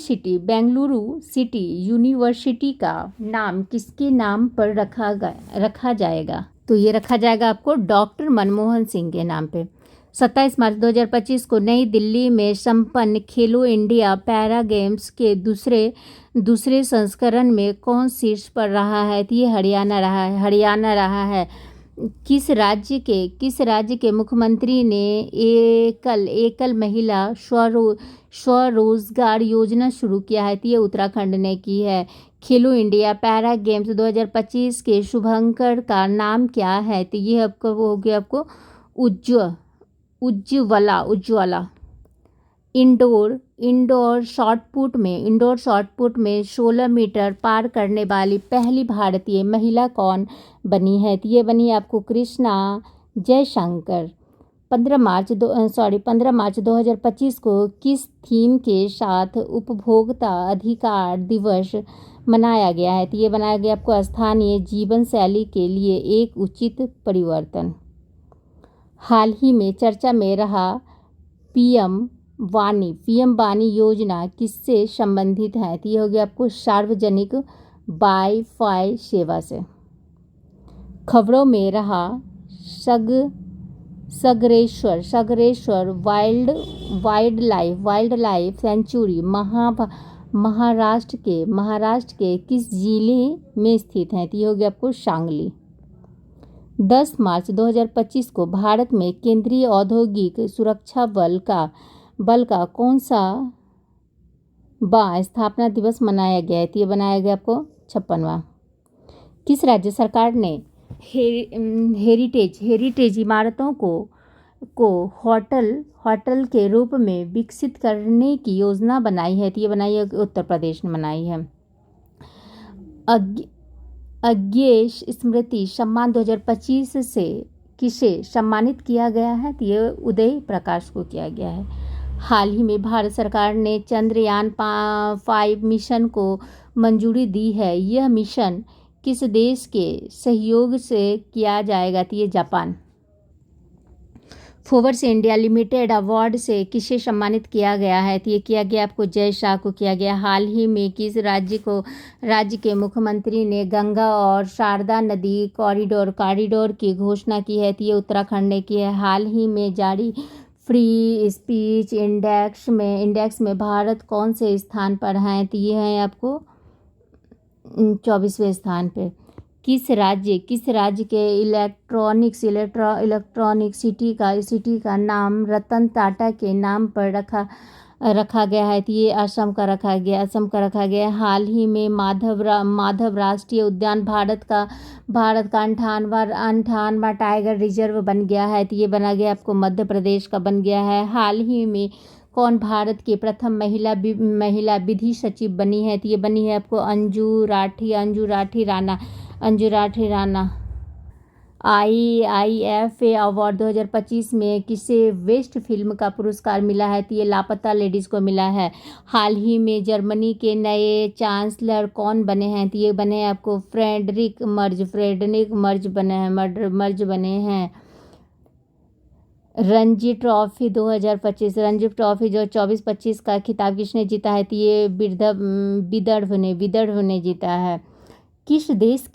[SPEAKER 1] सिटी यूनिवर्सिटी का नाम किसके नाम पर रखा जाएगा? तो ये रखा जाएगा आपको डॉक्टर मनमोहन सिंह के नाम पे। 27 मार्च 2025 को नई दिल्ली में संपन्न खेलो इंडिया पैरा गेम्स के दूसरे संस्करण में कौन शीर्ष पर रहा है? तो ये हरियाणा रहा है। किस राज्य के मुख्यमंत्री ने एकल महिला स्वरोजगार योजना शुरू किया है? तो ये उत्तराखंड ने की है। खेलो इंडिया पैरा गेम्स 2025 के शुभंकर का नाम क्या है? तो ये आपको हो गया आपको उज्ज्वला। इंडोर शॉटपुट में 16 मीटर पार करने वाली पहली भारतीय महिला कौन बनी है? तो ये बनी आपको कृष्णा जयशंकर। 15 मार्च 2025 को किस थीम के साथ उपभोक्ता अधिकार दिवस मनाया गया है? तो ये बनाया गया आपको स्थानीय जीवन शैली के लिए एक उचित परिवर्तन। हाल ही में चर्चा में रहा पीएम वाणी योजना किससे संबंधित है? तो ये हो गया आपको सार्वजनिक वाईफाई सेवा से। खबरों में रहा सगरेश्वर वाइल्ड लाइफ सेंचुरी महाराष्ट्र के किस जिले में स्थित है? तो ये हो गया आपको सांगली। 10 मार्च 2025 को भारत में केंद्रीय औद्योगिक सुरक्षा बल का कौन सा स्थापना दिवस मनाया गया है? तो ये बनाया गया आपको 56वां। किस राज्य सरकार ने हेरिटेज इमारतों को होटल के रूप में विकसित करने की योजना बनाई है? तो ये बनाई है उत्तर प्रदेश ने बनाई है। अज्ञेश स्मृति सम्मान 2025 से किसे सम्मानित किया गया है? तो ये उदय प्रकाश को किया गया है। हाल ही में भारत सरकार ने चंद्रयान 5 मिशन को मंजूरी दी है। यह मिशन किस देश के सहयोग से किया जाएगा? तो ये Japan. Forbes India limited award से किसे सम्मानित किया गया है? तो ये किया गया आपको जय शाह को किया गया। हाल ही में किस राज्य के मुख्यमंत्री ने गंगा और शारदा नदी कॉरिडोर की घोषणा की है? तो ये उत्तराखंड ने की है। हाल ही में जारी फ्री स्पीच इंडेक्स में भारत कौन से स्थान पर है? तो ये है आपको 24वें स्थान पे। किस राज्य के इलेक्ट्रॉनिक सिटी का नाम रतन टाटा के नाम पर रखा गया है? तो ये असम का रखा गया। हाल ही में माधव राष्ट्रीय उद्यान भारत का 58वां टाइगर रिजर्व बन गया है। तो ये बना गया आपको मध्य प्रदेश का बन गया है। हाल ही में कौन भारत की प्रथम महिला विधि सचिव बनी है? तो ये बनी है आपको अंजू राठी राणा। IIFA अवार्ड 2025 में किसे बेस्ट फिल्म का पुरस्कार मिला है? तो ये लापता लेडीज को मिला है। हाल ही में जर्मनी के नए चांसलर कौन बने हैं? तो ये बने हैं आपको फ्रेडरिक मर्ज बने हैं। रणजी ट्रॉफी 2025 रणजी ट्रॉफी जो 24-25 का खिताब किसने जीता है? तो ये विदर्भ ने जीता है। किस देश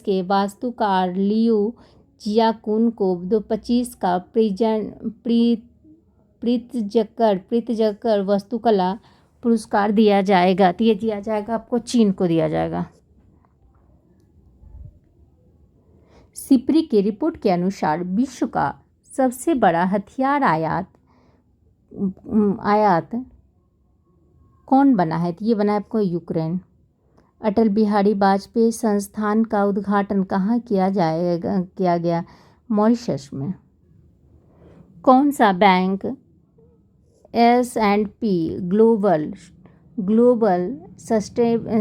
[SPEAKER 1] के वास्तुकार लियू जियाकुन को 2025 का प्रीतजकर वास्तुकला पुरस्कार दिया जाएगा? तो ये दिया जाएगा आपको चीन को दिया जाएगा। सिप्री की रिपोर्ट के अनुसार विश्व का सबसे बड़ा हथियार आयात कौन बना है? तो ये बना है आपको यूक्रेन। अटल बिहारी वाजपेयी संस्थान का उद्घाटन कहाँ किया गया? मॉरिशस में। कौन सा bank S&P global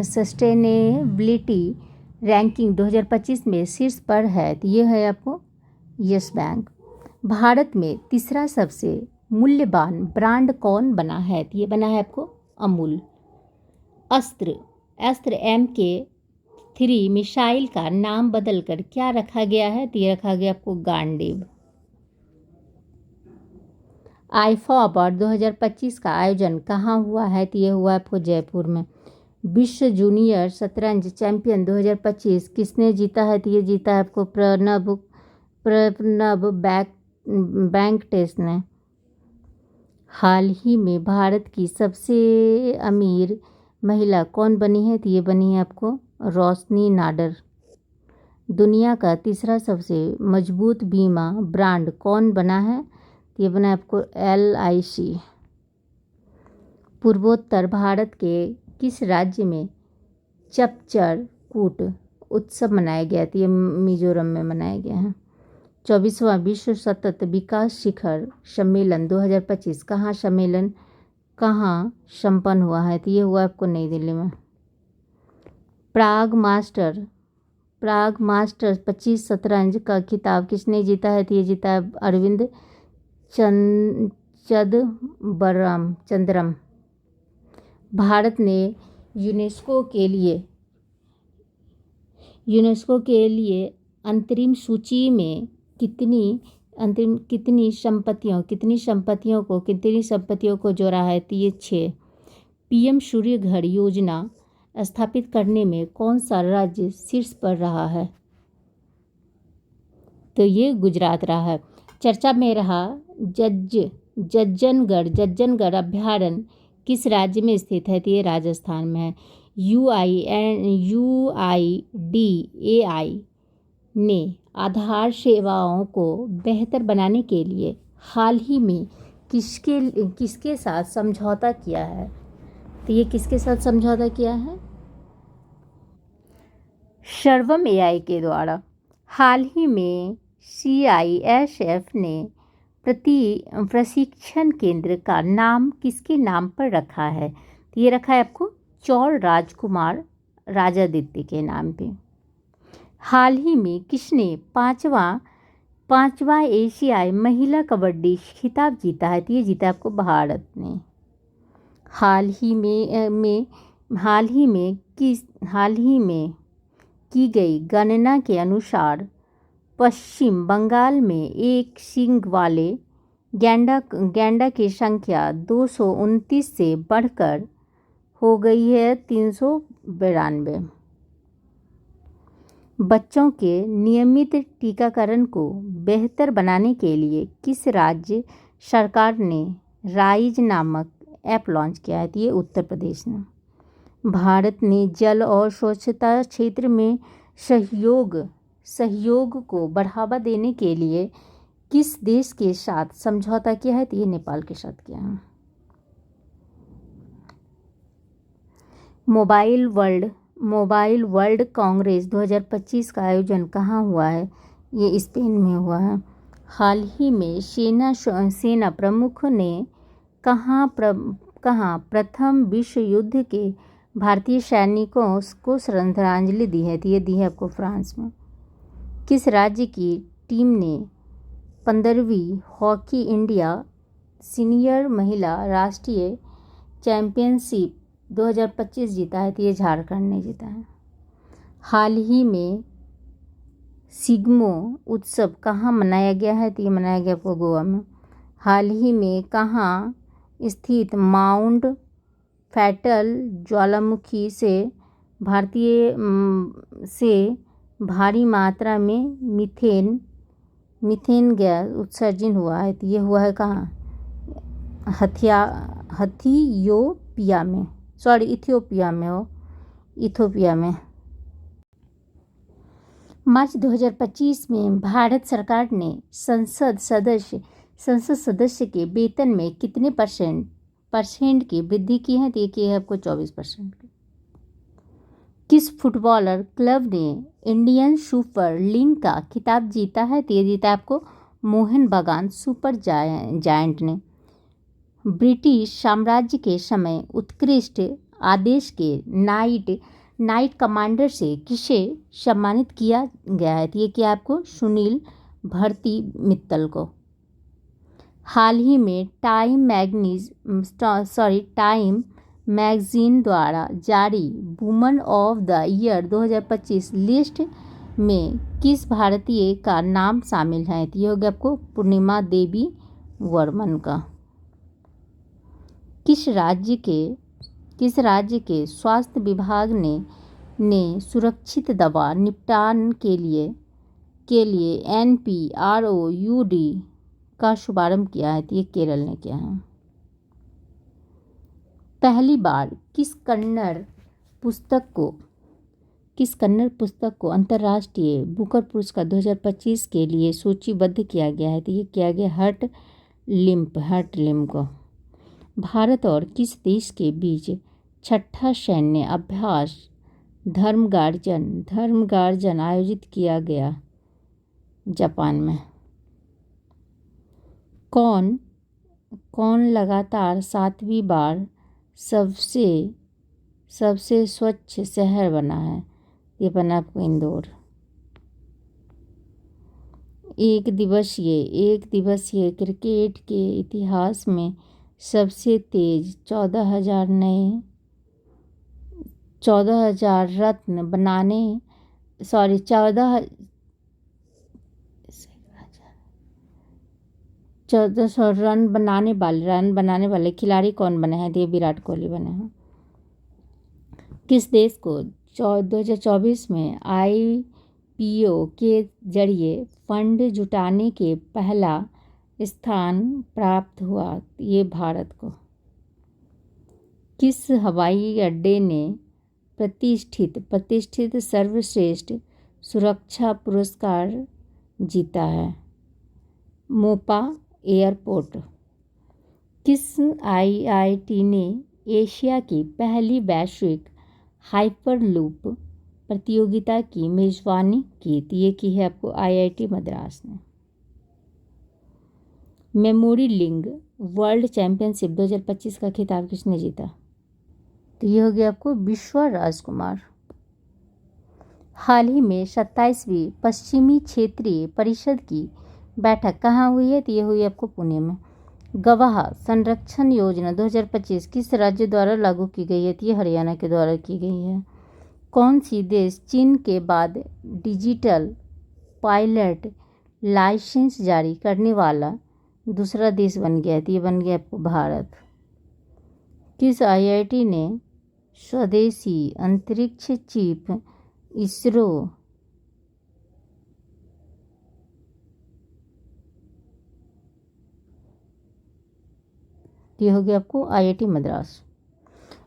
[SPEAKER 1] sustainability ranking 2025 में शीर्ष पर है? तो ये है आपको यस बैंक। भारत में तीसरा सबसे मूल्यवान ब्रांड कौन बना है? तो ये बना है आपको अमूल। अस्त्र MK3 मिसाइल का नाम बदलकर क्या रखा गया है? तो ये रखा गया आपको गांडीव। आईफा अवार्ड 2025 का आयोजन कहाँ हुआ है? तो ये हुआ आपको जयपुर में। विश्व जूनियर शतरंज चैंपियन 2025 किसने जीता है? तो ये जीता है आपको प्रणब बैंकटेस ने। हाल ही में भारत की सबसे अमीर महिला कौन बनी है? तो ये बनी है आपको रोशनी नाडर। दुनिया का तीसरा सबसे मजबूत बीमा ब्रांड कौन बना है? तो ये बना है आपको LIC। पूर्वोत्तर भारत के किस राज्य में चपचरकूट उत्सव मनाया गया? तो ये मिजोरम में मनाया गया है। 24वां विश्व सतत विकास शिखर सम्मेलन 2025 कहाँ संपन्न हुआ है? तो ये हुआ आपको नई दिल्ली में। प्राग मास्टर 25 शतरंज का खिताब किसने जीता है? तो ये जीता है अरविंद चंद्रम। भारत ने यूनेस्को के लिए अंतरिम सूची में कितनी संपत्तियों को जोड़ा है? तो ये 6। PM सूर्य घर योजना स्थापित करने में कौन सा राज्य शीर्ष पर रहा है? तो ये गुजरात रहा है। चर्चा में रहा जज्जनगढ़ अभ्यारण्य किस राज्य में स्थित है? तो ये राजस्थान में है। UIDAI ने आधार सेवाओं को बेहतर बनाने के लिए हाल ही में किसके साथ समझौता किया है? तो ये किसके साथ समझौता किया है? सर्वम AI के द्वारा। हाल ही में CISF ने प्रशिक्षण केंद्र का नाम किसके नाम पर रखा है? तो ये रखा है आपको चौर राजकुमार राजादित्य के नाम पे। हाल ही में किसने पांचवा एशियाई महिला कबड्डी खिताब जीता है? तो ये जीता आपको भारत ने। हाल ही में की गई गणना के अनुसार पश्चिम बंगाल में एक सींग वाले गैंडा की संख्या 229 से बढ़कर हो गई है 392। बच्चों के नियमित टीकाकरण को बेहतर बनाने के लिए किस राज्य सरकार ने राइज नामक ऐप लॉन्च किया है? ये उत्तर प्रदेश ने। भारत ने जल और स्वच्छता क्षेत्र में सहयोग को बढ़ावा देने के लिए किस देश के साथ समझौता किया है? तो ये नेपाल के साथ किया है। मोबाइल वर्ल्ड कांग्रेस 2025 का आयोजन कहाँ हुआ है? ये स्पेन में हुआ है। हाल ही में सेना प्रमुख ने कहाँ प्रथम विश्व युद्ध के भारतीय सैनिकों को श्रद्धांजलि दी है? तो ये दी है आपको फ्रांस में। किस राज्य की टीम ने 15वीं हॉकी इंडिया सीनियर महिला राष्ट्रीय चैंपियनशिप 2025 जीता है? तो ये झारखंड ने जीता है। हाल ही में सिग्मो उत्सव कहाँ मनाया गया है? तो ये मनाया गया आपको गोवा में। हाल ही में कहाँ स्थित माउंट फैटल ज्वालामुखी से भारी मात्रा में मीथेन गैस उत्सर्जन हुआ है? तो ये हुआ है कहाँ? इथियोपिया में। मार्च 2025 में भारत सरकार ने संसद सदस्य के वेतन में कितने परसेंट की वृद्धि की है? तो ये की है आपको 24% की। किस फुटबॉलर क्लब ने इंडियन सुपर लीग का खिताब जीता है? तो ये जीता आपको मोहन बगान सुपर जायंट ने। ब्रिटिश साम्राज्य के समय उत्कृष्ट आदेश के नाइट कमांडर से किसे सम्मानित किया गया है? तो ये किया आपको सुनील भर्ती मित्तल को। हाल ही में टाइम मैगजीन द्वारा जारी woman of the year 2025 list में किस भारतीय का नाम शामिल है? तो ये हो गया आपको पूर्णिमा देवी वर्मन का। किस राज्य के स्वास्थ्य विभाग ने सुरक्षित दवा निपटान के लिए NPROUD का शुभारंभ किया है? तो ये केरल ने किया है। पहली बार किस कन्नड़ पुस्तक को अंतर्राष्ट्रीय बुकर पुरस्कार 2025 के लिए सूचीबद्ध किया गया है? तो ये किया गया हर्ट लिम को। भारत और किस देश के बीच छठा सैन्य अभ्यास धर्मगार्जन आयोजित किया गया जापान में? कौन लगातार 7वीं बार सबसे स्वच्छ शहर बना है? ये बना आपको इंदौर। एक दिवसीय क्रिकेट के इतिहास में सबसे तेज 14,000 रन बनाने वाले खिलाड़ी कौन बने हैं? तो ये विराट कोहली बने हैं। किस देश को 2024 में IPO के जरिए फंड जुटाने के पहला स्थान प्राप्त हुआ? ये भारत को। किस हवाई अड्डे ने प्रतिष्ठित सर्वश्रेष्ठ सुरक्षा पुरस्कार जीता है? मोपा एयरपोर्ट। किस IIT ने एशिया की पहली वैश्विक हाइपरलूप प्रतियोगिता की मेजबानी की? तो ये की है आपको IIT मद्रास ने। मेमोरी लिंग वर्ल्ड चैंपियनशिप 2025 का खिताब किसने जीता? तो ये हो गया आपको विश्वा राजकुमार। हाल ही में 27वीं पश्चिमी क्षेत्रीय परिषद की बैठक कहाँ हुई है? तो ये हुई आपको पुणे में। गवाह संरक्षण योजना 2025 किस राज्य द्वारा लागू की गई है? तो ये हरियाणा के द्वारा की गई है। कौन सी देश चीन के बाद डिजिटल पायलट लाइसेंस जारी करने वाला दूसरा देश बन गया है, तो ये बन गया आपको भारत। किस आईआईटी ने स्वदेशी अंतरिक्ष चिप इसरो ये हो गया आपको आईआईटी मद्रास।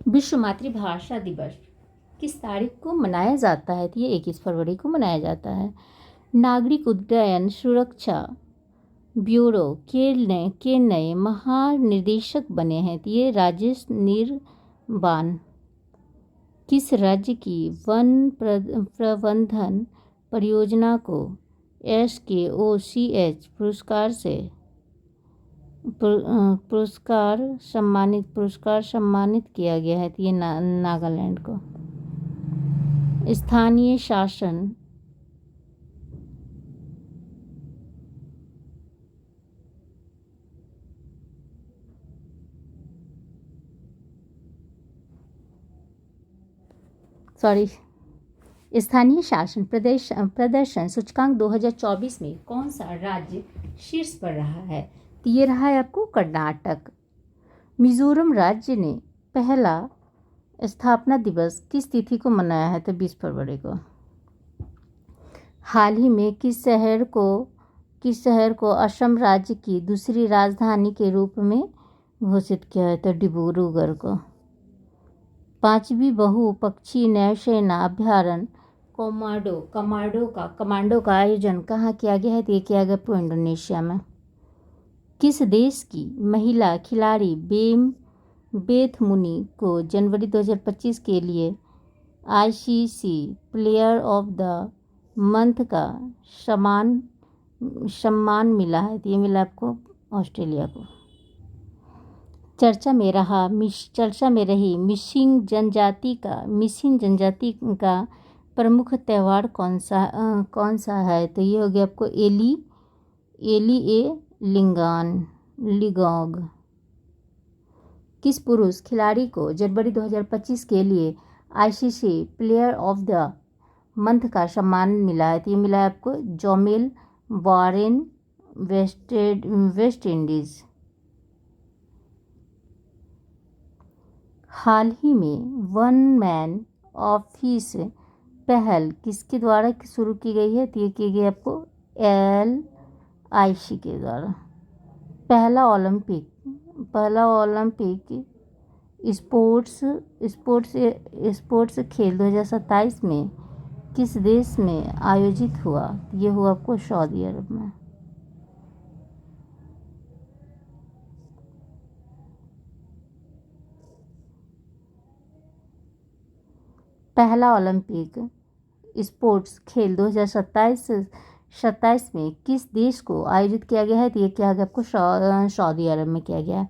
[SPEAKER 1] विश्व मातृभाषा दिवस किस तारीख को मनाया जाता है? तो ये 21 फरवरी को मनाया जाता है। नागरिक उड्डयन सुरक्षा ब्यूरो के नए महानिदेशक बने हैं, तो ये राजेश निर्वाण। किस राज्य की वन प्रबंधन परियोजना को SKOCH पुरस्कार सम्मानित किया गया है, तो ये नागालैंड को। स्थानीय शासन स्थानीय शासन प्रदर्शन सूचकांक 2024 में कौन सा राज्य शीर्ष पर रहा है? तो ये रहा है आपको कर्नाटक। मिजोरम राज्य ने पहला स्थापना दिवस किस तिथि को मनाया है? तो 20 फरवरी को। हाल ही में किस शहर को असम राज्य की दूसरी राजधानी के रूप में घोषित किया है? तो डिब्रूगढ़ को। 5वीं बहुपक्षीय नौसेना अभ्यारण्य कमांडो का आयोजन कहाँ किया गया है? तो ये किया गया आपको इंडोनेशिया में। किस देश की महिला खिलाड़ी बेथ मुनी को जनवरी 2025 के लिए ICC player of the month का सम्मान मिला है? तो ये मिला आपको ऑस्ट्रेलिया को। चर्चा में रही मिसिंग जनजाति का प्रमुख त्यौहार कौन सा है? तो ये हो गया आपको लिगोंग। किस पुरुष खिलाड़ी को जनवरी 2025 के लिए ICC player of the month का सम्मान मिला है? तो ये मिला है आपको जोमेल वारेन वेस्ट इंडीज। हाल ही में वन मैन ऑफिस पहल किसके द्वारा शुरू की गई है? तो ये की गई आपको LIC के द्वारा। पहला ओलंपिक स्पोर्ट्स खेल 2027 में किस देश में आयोजित हुआ? ये हुआ आपको सऊदी अरब में। पहला ओलंपिक स्पोर्ट्स खेल 2027 में किस देश को आयोजित किया गया है? तो ये किया गया आपको सऊदी अरब में किया गया है।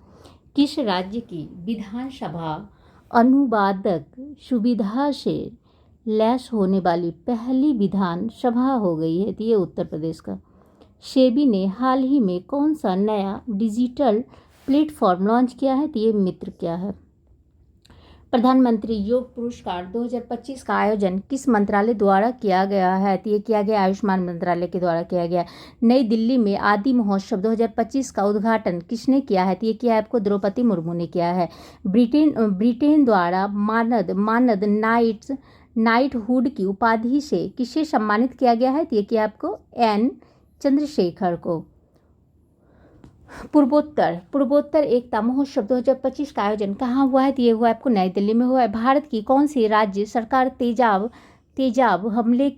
[SPEAKER 1] किस राज्य की विधानसभा अनुवादक सुविधा से लैस होने वाली पहली विधानसभा हो गई है? तो ये उत्तर प्रदेश का। सेबी ने हाल ही में कौन सा नया डिजिटल प्लेटफॉर्म लॉन्च किया है? तो ये मित्र क्या है। प्रधानमंत्री योग पुरस्कार 2025 का आयोजन किस मंत्रालय द्वारा किया गया है? तो ये किया गया आयुष्मान मंत्रालय के द्वारा किया गया। नई दिल्ली में आदि महोत्सव 2025 का उद्घाटन किसने किया है? तो ये किया है आपको द्रौपदी मुर्मू ने किया है। ब्रिटेन द्वारा मानद नाइटहुड की उपाधि से किसे सम्मानित किया गया है? तो ये किया आपको N चंद्रशेखर को। पूर्वोत्तर एकता महोत्सव 2025 का आयोजन कहाँ हुआ है? तो ये हुआ आपको नई दिल्ली में हुआ है। भारत की कौन सी राज्य सरकार तेजाब हमले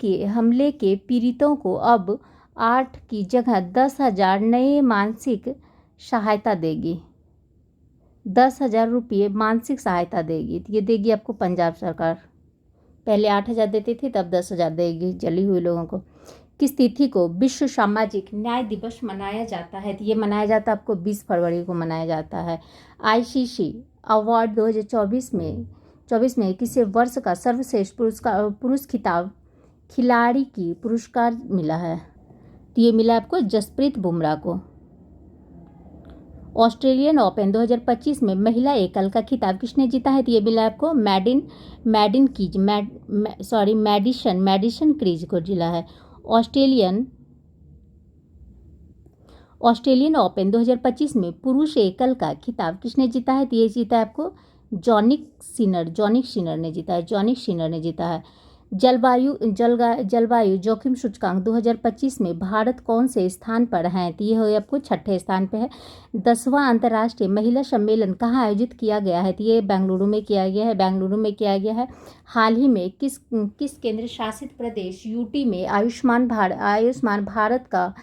[SPEAKER 1] के पीड़ितों को अब 8 की जगह 10,000 नए मानसिक सहायता देगी? 10,000 रुपये मानसिक सहायता देगी। तो ये देगी आपको पंजाब सरकार। पहले 8,000 देती थी, तब 10,000 देगी जली हुई लोगों को। किस तिथि को विश्व सामाजिक न्याय दिवस मनाया जाता है? तो ये मनाया जाता है आपको 20 फरवरी को मनाया जाता है। ICC अवार्ड 2024 में किसे वर्ष का सर्वश्रेष्ठ पुरुष खिलाड़ी की पुरस्कार मिला है? तो ये मिला आपको जसप्रीत बुमराह को। ऑस्ट्रेलियन ओपन 2025 में महिला एकल का खिताब किसने जीता है? तो ये मिला आपको मैडिसन क्रीज को जिला है। ऑस्ट्रेलियन ऑस्ट्रेलियन ओपन 2025 में पुरुष एकल का खिताब किसने जीता है? तो ये जीता है आपको जॉनिक सिनर ने जीता है। जलवायु जोखिम सूचकांक 2025 में भारत कौन से स्थान पर है? तो ये हो आपको छठे स्थान पे है। 10वां अंतर्राष्ट्रीय महिला सम्मेलन कहाँ आयोजित किया गया है? तो ये बेंगलुरु में किया गया है। हाल ही में किस केंद्र शासित प्रदेश यूटी में आयुष्मान भारत का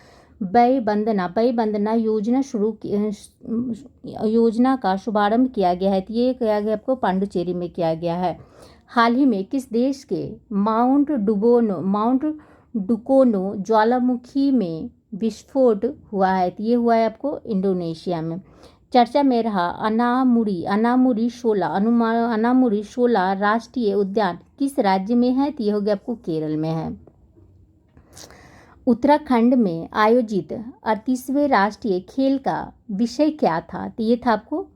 [SPEAKER 1] वय वंदना योजना का शुभारंभ किया गया है। तो ये किया गया आपको पांडुचेरी में किया गया है। हाल ही में किस देश के माउंट डुकोनो ज्वालामुखी में विस्फोट हुआ है? तो ये हुआ है आपको इंडोनेशिया में। चर्चा में रहा अनामुरी शोला राष्ट्रीय उद्यान किस राज्य में है? तो ये हो गया आपको केरल में है। उत्तराखंड में आयोजित 38वें राष्ट्रीय खेल का विषय क्या था? तो ये था आपको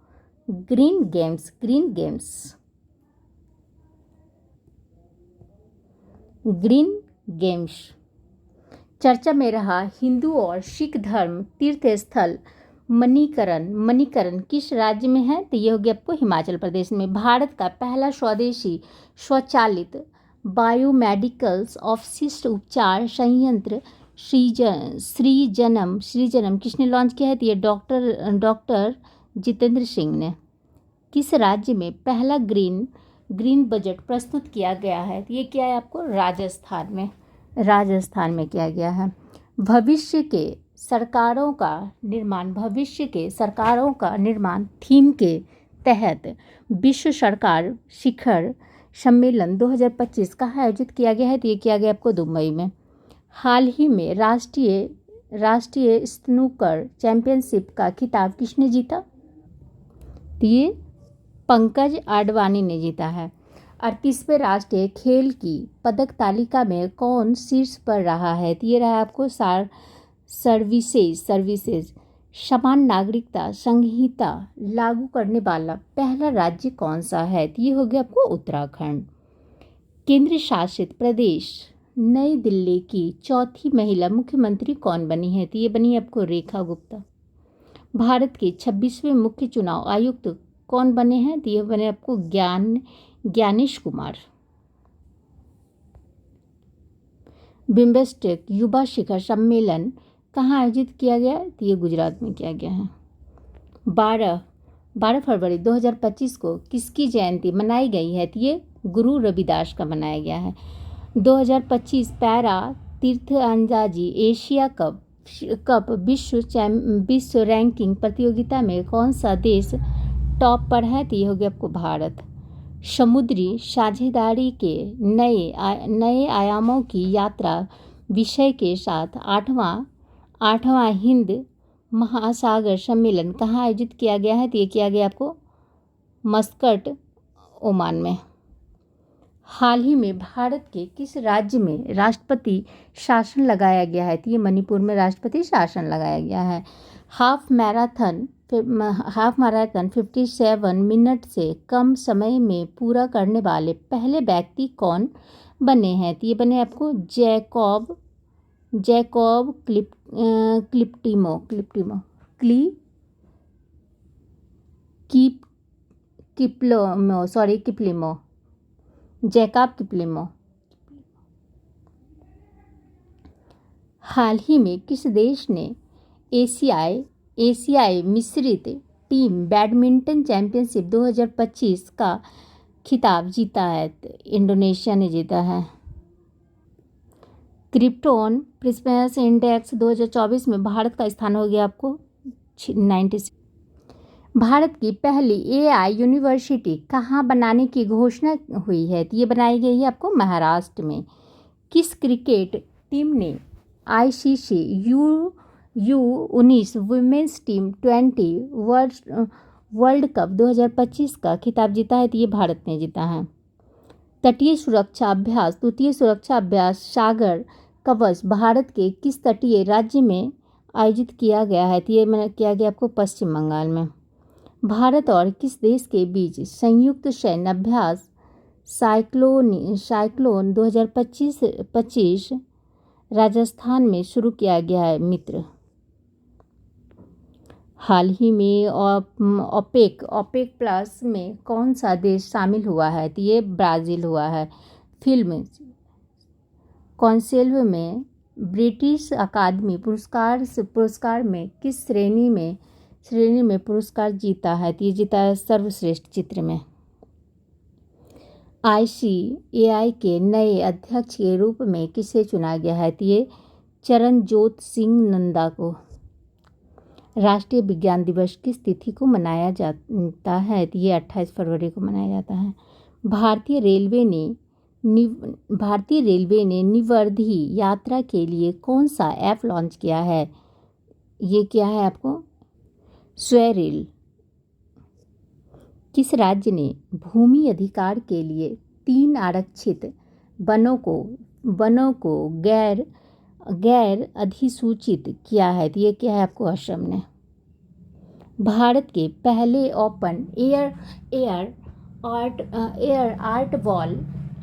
[SPEAKER 1] ग्रीन गेम्स। चर्चा में रहा हिंदू और सिख धर्म तीर्थ स्थल मणिकरण किस राज्य में है? तो ये हो गया आपको हिमाचल प्रदेश में। भारत का पहला स्वदेशी स्वचालित बायोमेडिकल्स अपशिष्ट उपचार संयंत्र श्रीजनम किसने लॉन्च किया है? तो ये डॉक्टर जितेंद्र सिंह ने। किस राज्य में पहला ग्रीन बजट प्रस्तुत किया गया है? तो ये क्या है आपको राजस्थान में किया गया है। भविष्य के सरकारों का निर्माण थीम के तहत विश्व सरकार शिखर सम्मेलन 2025 कहाँ आयोजित किया गया है? तो ये किया गया आपको दुबई में। हाल ही में राष्ट्रीय स्नूकर चैंपियनशिप का खिताब किसने जीता? तो ये पंकज आडवाणी ने जीता है। 38वें राष्ट्रीय खेल की पदक तालिका में कौन शीर्ष पर रहा है? तो ये रहा आपको सर्विसेज। समान नागरिकता संहिता लागू करने वाला पहला राज्य कौन सा है? तो ये हो गया आपको उत्तराखंड। केंद्र शासित प्रदेश नई दिल्ली की चौथी महिला मुख्यमंत्री कौन बनी है? तो ये बनी आपको रेखा गुप्ता। भारत के 26वें मुख्य चुनाव आयुक्त कौन बने हैं? तो ये बने आपको ज्ञानेश कुमार। बिम्बेस्टेक युवा शिखर सम्मेलन कहाँ आयोजित किया गया? तो ये गुजरात में किया गया है। 12 फरवरी 2025 को किसकी जयंती मनाई गई है? तो ये गुरु रविदास का मनाया गया है। 2025 पैरा तीरंदाजी एशिया कप विश्व रैंकिंग प्रतियोगिता में कौन सा देश टॉप पर है? तो ये हो गया आपको भारत। समुद्री साझेदारी के नए आयामों की यात्रा विषय के साथ आठवां हिंद महासागर सम्मेलन कहाँ आयोजित किया गया है? तो ये किया गया आपको मस्कट ओमान में। हाल ही में भारत के किस राज्य में राष्ट्रपति शासन लगाया गया है? तो ये मणिपुर में राष्ट्रपति शासन लगाया गया है। हाफ मैराथन 57 मिनट से कम समय में पूरा करने वाले पहले व्यक्ति कौन बने हैं? तो ये बने आपको जैकॉब किप्लिमो। हाल ही में किस देश ने एशियाई मिश्रित टीम बैडमिंटन चैंपियनशिप 2025 का खिताब जीता है? तो इंडोनेशिया ने जीता है। क्रिप्टोन प्रिस्पेस इंडेक्स 2024 में भारत का स्थान हो गया आपको 96। भारत की पहली AI यूनिवर्सिटी कहाँ बनाने की घोषणा हुई है? तो ये बनाई गई है आपको महाराष्ट्र में। किस क्रिकेट टीम ने ICC U19 women's team 20 world cup 2025 का खिताब जीता है? तो ये भारत ने जीता है। तटीय सुरक्षा अभ्यास सागर कवच भारत के किस तटीय राज्य में आयोजित किया गया है? तो ये किया गया आपको पश्चिम बंगाल में। भारत और किस देश के बीच संयुक्त सैन्य अभ्यास साइक्लोन 2025 राजस्थान में शुरू किया गया है मित्र। हाल ही में ओपेक ओपेक प्लस में कौन सा देश शामिल हुआ है? तो ये ब्राज़ील हुआ है। फिल्म कॉन्सेल्व में ब्रिटिश अकादमी पुरस्कार में किस श्रेणी में पुरस्कार जीता है? तो ये जीता है सर्वश्रेष्ठ चित्र में। ICAI के नए अध्यक्ष के रूप में किसे चुना गया है? तो ये चरणजोत सिंह नंदा को। राष्ट्रीय विज्ञान दिवस किस तिथि को मनाया जाता है? तो ये 28 फरवरी को मनाया जाता है। भारतीय रेलवे ने निवर्धी यात्रा के लिए कौन सा ऐप लॉन्च किया है? ये क्या है आपको? स्वरेल। किस राज्य ने भूमि अधिकार के लिए 3 आरक्षित वनों को गैर अधिसूचित किया है? तो ये क्या है आपको? असम ने। भारत के पहले ओपन एयर आर्ट वॉल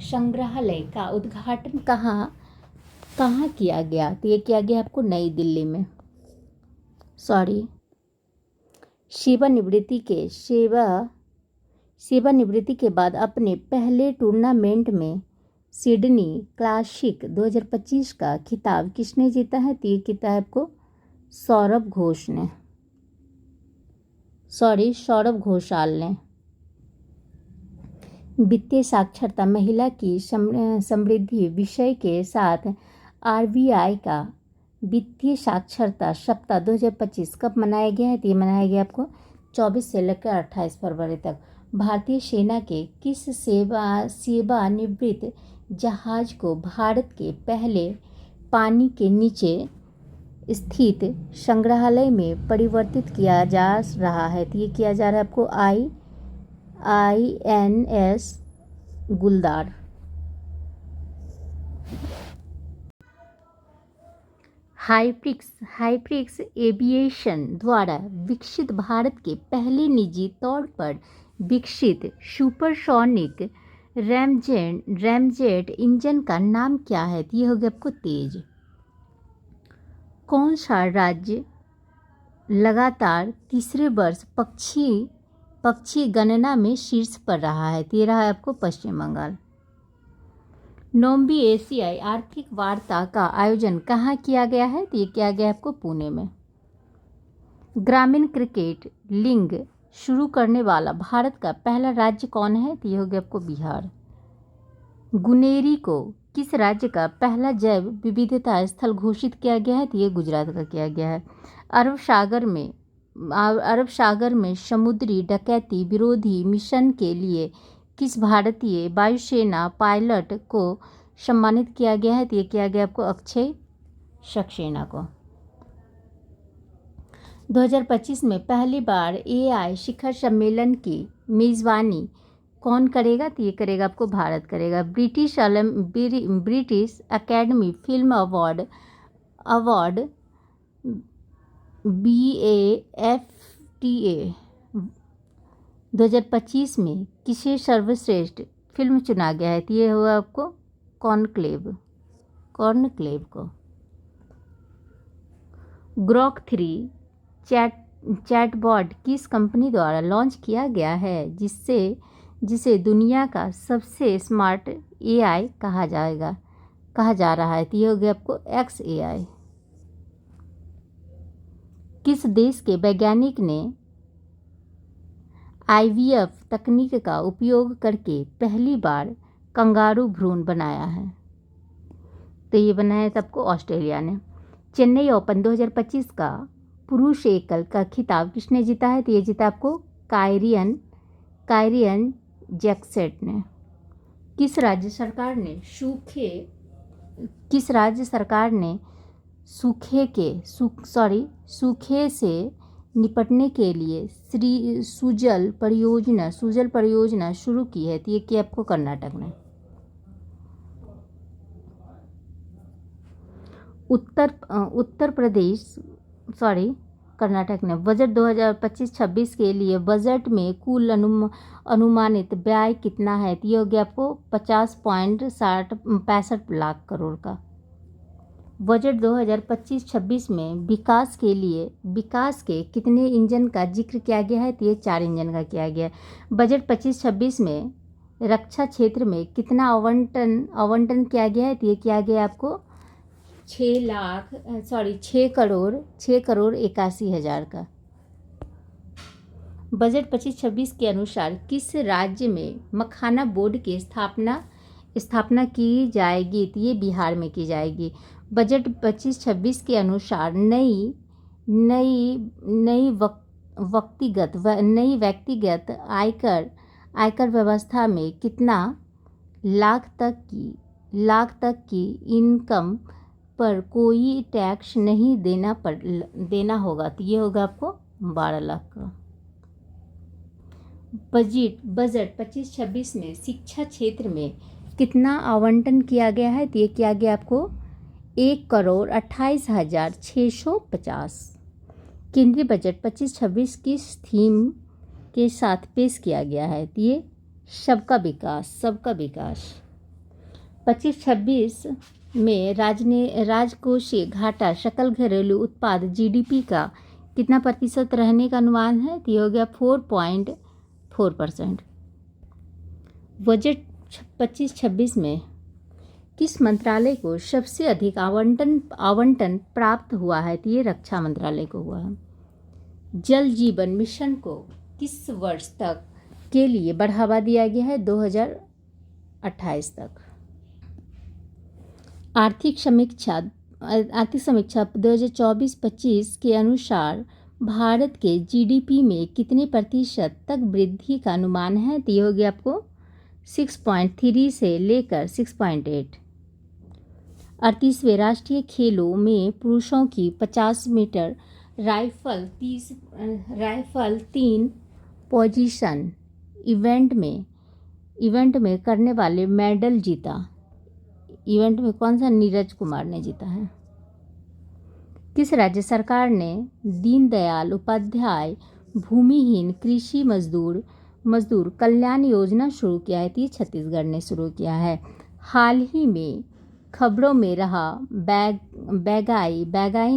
[SPEAKER 1] संग्रहालय का उद्घाटन कहाँ किया गया? तो ये किया गया आपको नई दिल्ली में। सेवानिवृत्ति के बाद अपने पहले टूर्नामेंट में सिडनी क्लासिक 2025 का खिताब किसने जीता है? तो ये जीता है आपको सौरभ घोषाल ने। वित्तीय साक्षरता महिला की समृद्धि विषय के साथ RBI का वित्तीय साक्षरता सप्ताह 2025 कब मनाया गया है? तो ये मनाया गया आपको 24 से लेकर 28 फरवरी तक। भारतीय सेना के किस सेवानिवृत्त जहाज को भारत के पहले पानी के नीचे स्थित संग्रहालय में परिवर्तित किया जा रहा है? तो ये किया जा रहा है आपको INS गुलदार। हाइप्रिक्स एविएशन द्वारा विकसित भारत के पहले निजी तौर पर विकसित सुपरसोनिक रैमजेट इंजन का नाम क्या है? तो ये हो गया आपको तेज। कौन सा राज्य लगातार तीसरे वर्ष पक्षी गणना में शीर्ष पर रहा है? तो ये रहा है आपको पश्चिम बंगाल। 9वीं एशियाई आर्थिक वार्ता का आयोजन कहाँ किया गया है? तो ये किया गया आपको पुणे में। ग्रामीण क्रिकेट लीग शुरू करने वाला भारत का पहला राज्य कौन है? तो ये हो गया आपको बिहार। गुनेरी को किस राज्य का पहला जैव विविधता स्थल घोषित किया गया है? तो ये गुजरात का किया गया है। अरब सागर में समुद्री डकैती विरोधी मिशन के लिए किस भारतीय वायुसेना पायलट को सम्मानित किया गया है? तो ये किया गया आपको अक्षय सक्सेना को। 2025 में पहली बार AI शिखर सम्मेलन की मेज़बानी कौन करेगा? तो ये करेगा आपको भारत करेगा। British academy film award BAFTA 2025 में किसे सर्वश्रेष्ठ फिल्म चुना गया है? तो ये हुआ आपको कॉर्नक्लेव को। ग्रॉक 3 चैटबॉट किस कंपनी द्वारा लॉन्च किया गया है जिसे दुनिया का सबसे स्मार्ट AI कहा जा रहा है? तो ये हो गया आपको XAI। किस देश के वैज्ञानिक ने IVF तकनीक का उपयोग करके पहली बार कंगारू भ्रूण बनाया है? तो ये बनाया था आपको ऑस्ट्रेलिया ने। चेन्नई ओपन 2025 का पुरुष एकल का खिताब किसने जीता है? तो ये जीता आपको कायरियन जैक्सेट ने। किस राज्य सरकार ने सूखे से निपटने के लिए सुजल परियोजना शुरू की है? तो ये किया आपको कर्नाटक ने। कर्नाटक ने। बजट 2025-26 के लिए बजट में कुल अनुमानित व्यय कितना है? तो ये हो गया आपको 50.65 लाख करोड़ का। बजट 2025-26 में विकास के कितने इंजन का जिक्र किया गया है? तो ये 4 इंजन का किया गया है। बजट 25-26 में रक्षा क्षेत्र में कितना आवंटन किया गया है? तो ये किया गया आपको 6 करोड़ 81 हज़ार का। बजट 25-26 के अनुसार किस राज्य में मखाना बोर्ड की स्थापना की जाएगी? तो ये बिहार में की जाएगी। बजट 25-26 के अनुसार नई व्यक्तिगत आयकर व्यवस्था में कितना लाख तक की इनकम पर कोई टैक्स नहीं देना होगा? तो ये होगा आपको 12 लाख का। बजट 25-26 में शिक्षा क्षेत्र में कितना आवंटन किया गया है? तो ये किया गया आपको 1,28,650। केंद्रीय बजट 25-26 किस थीम के साथ पेश किया गया है? तो ये सबका विकास। 25-26 में राजकोषीय घाटा सकल घरेलू उत्पाद GDP का कितना प्रतिशत रहने का अनुमान है? तो ये हो गया 4.4%। बजट 25-26 में किस मंत्रालय को सबसे अधिक आवंटन प्राप्त हुआ है? तो ये रक्षा मंत्रालय को हुआ है। जल जीवन मिशन को किस वर्ष तक के लिए बढ़ावा दिया गया है? 2028 तक। आर्थिक समीक्षा 2024-25 के अनुसार भारत के GDP में कितने प्रतिशत तक वृद्धि का अनुमान है? तो ये हो गया आपको 6.3 से लेकर 6.8। 38वें राष्ट्रीय खेलों में पुरुषों की 50 मीटर राइफल 3 पोजीशन इवेंट में करने वाले मेडल जीता। इवेंट में कौन सा? नीरज कुमार ने जीता है। किस राज्य सरकार ने दीनदयाल उपाध्याय भूमिहीन कृषि मजदूर कल्याण योजना शुरू किया है? तो ये छत्तीसगढ़ ने शुरू किया है। हाल ही में खबरों में रहा बैगाई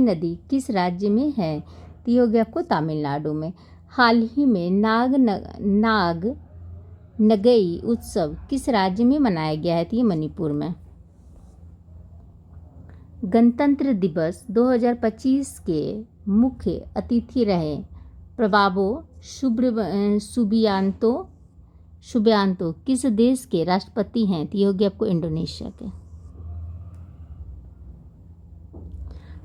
[SPEAKER 1] नदी किस राज्य में है? तो ये हो गया आपको तमिलनाडु में। हाल ही में नाग नगई उत्सव किस राज्य में मनाया गया है? तो ये मणिपुर में। गणतंत्र दिवस 2025 के मुख्य अतिथि रहे प्रभाबो सुबियांतो किस देश के राष्ट्रपति हैं? तो ये हो गया आपको इंडोनेशिया के।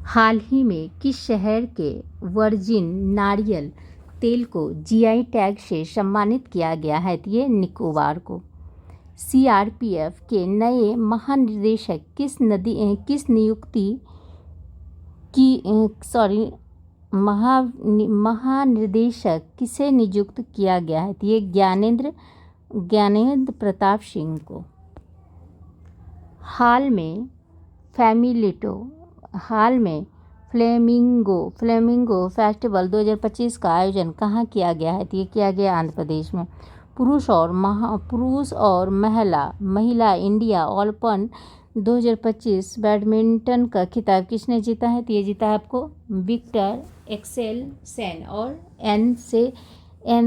[SPEAKER 1] हाल ही में किस शहर के वर्जिन नारियल तेल को GI टैग से सम्मानित किया गया है? तो ये निकोबार को। CRPF के नए महानिदेशक महानिदेशक किसे नियुक्त किया गया है? तो ये ज्ञानेंद्र प्रताप सिंह को। हाल में फ्लेमिंगो फेस्टिवल 2025 का आयोजन कहाँ किया गया है? तो ये किया गया आंध्र प्रदेश में। पुरुष और महिला इंडिया ओपन 2025 बैडमिंटन का खिताब किसने जीता है? तो ये जीता है आपको विक्टर एक्सेलसेन और एन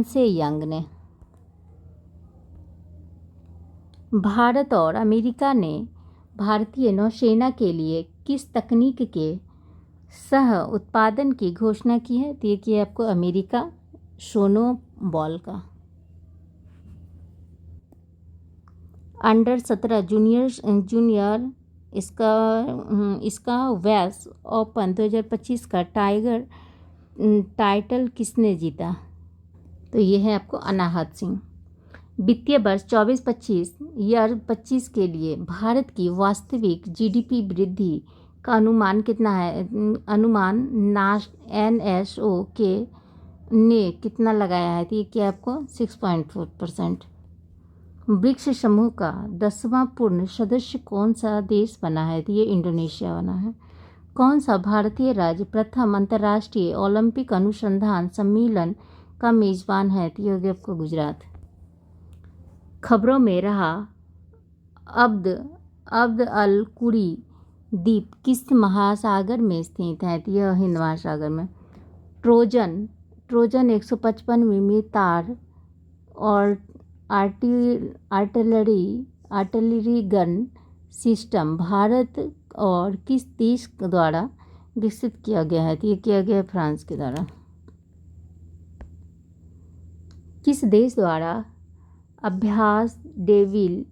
[SPEAKER 1] से यंग ने। भारत और अमेरिका ने भारतीय नौसेना के लिए किस तकनीक के सह उत्पादन की घोषणा की है? तो ये किया आपको अमेरिका सोनोबॉल का। अंडर 17 जूनियर इसका वेस ओपन 2025 का टाइटल किसने जीता? तो ये है आपको अनाहत सिंह। वित्तीय वर्ष 24-25 के लिए भारत की वास्तविक GDP वृद्धि का अनुमान कितना है? NSO ने कितना लगाया है? तो ये क्या आपको 6.4%। ब्रिक्स समूह का 10वां पूर्ण सदस्य कौन सा देश बना है? तो ये इंडोनेशिया बना है। कौन सा भारतीय राज्य प्रथम अंतर्राष्ट्रीय ओलंपिक अनुसंधान सम्मेलन का मेजबान है? तो ये हो गया आपको गुजरात। खबरों में रहा अब्द अल कुरी द्वीप किस महासागर में स्थित है? तो यह हिंद महासागर में। ट्रोजन ट्रोजन 155 मिमी तार और आर्टिलरी गन सिस्टम भारत और किस देश द्वारा विकसित किया गया है? तो ये किया गया है फ्रांस के द्वारा। किस देश द्वारा अभ्यास डेविल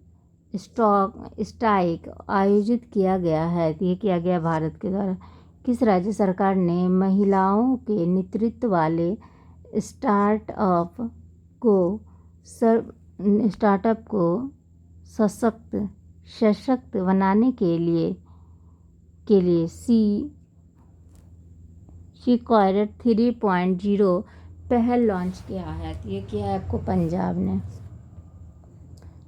[SPEAKER 1] स्ट्राइक आयोजित किया गया है? तो ये किया गया भारत के द्वारा। किस राज्य सरकार ने महिलाओं के नेतृत्व वाले स्टार्टअप को सशक्त बनाने के लिए Sequoia 3.0 पहल लॉन्च किया है? तो ये किया है आपको पंजाब ने।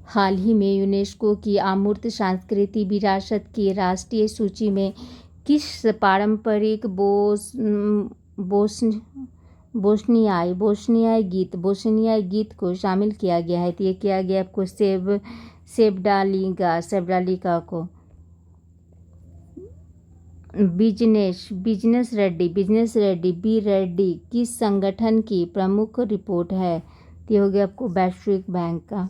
[SPEAKER 1] हाल ही में यूनेस्को की अमूर्त सांस्कृतिक विरासत की राष्ट्रीय सूची में किस पारंपरिक बोस्नियाई गीत को शामिल किया गया है? तो ये किया गया आपको सेब्डालिका को। बिजनेस रेडी बी रेडी किस संगठन की प्रमुख रिपोर्ट है? तो ये हो गया आपको वैश्विक बैंक का।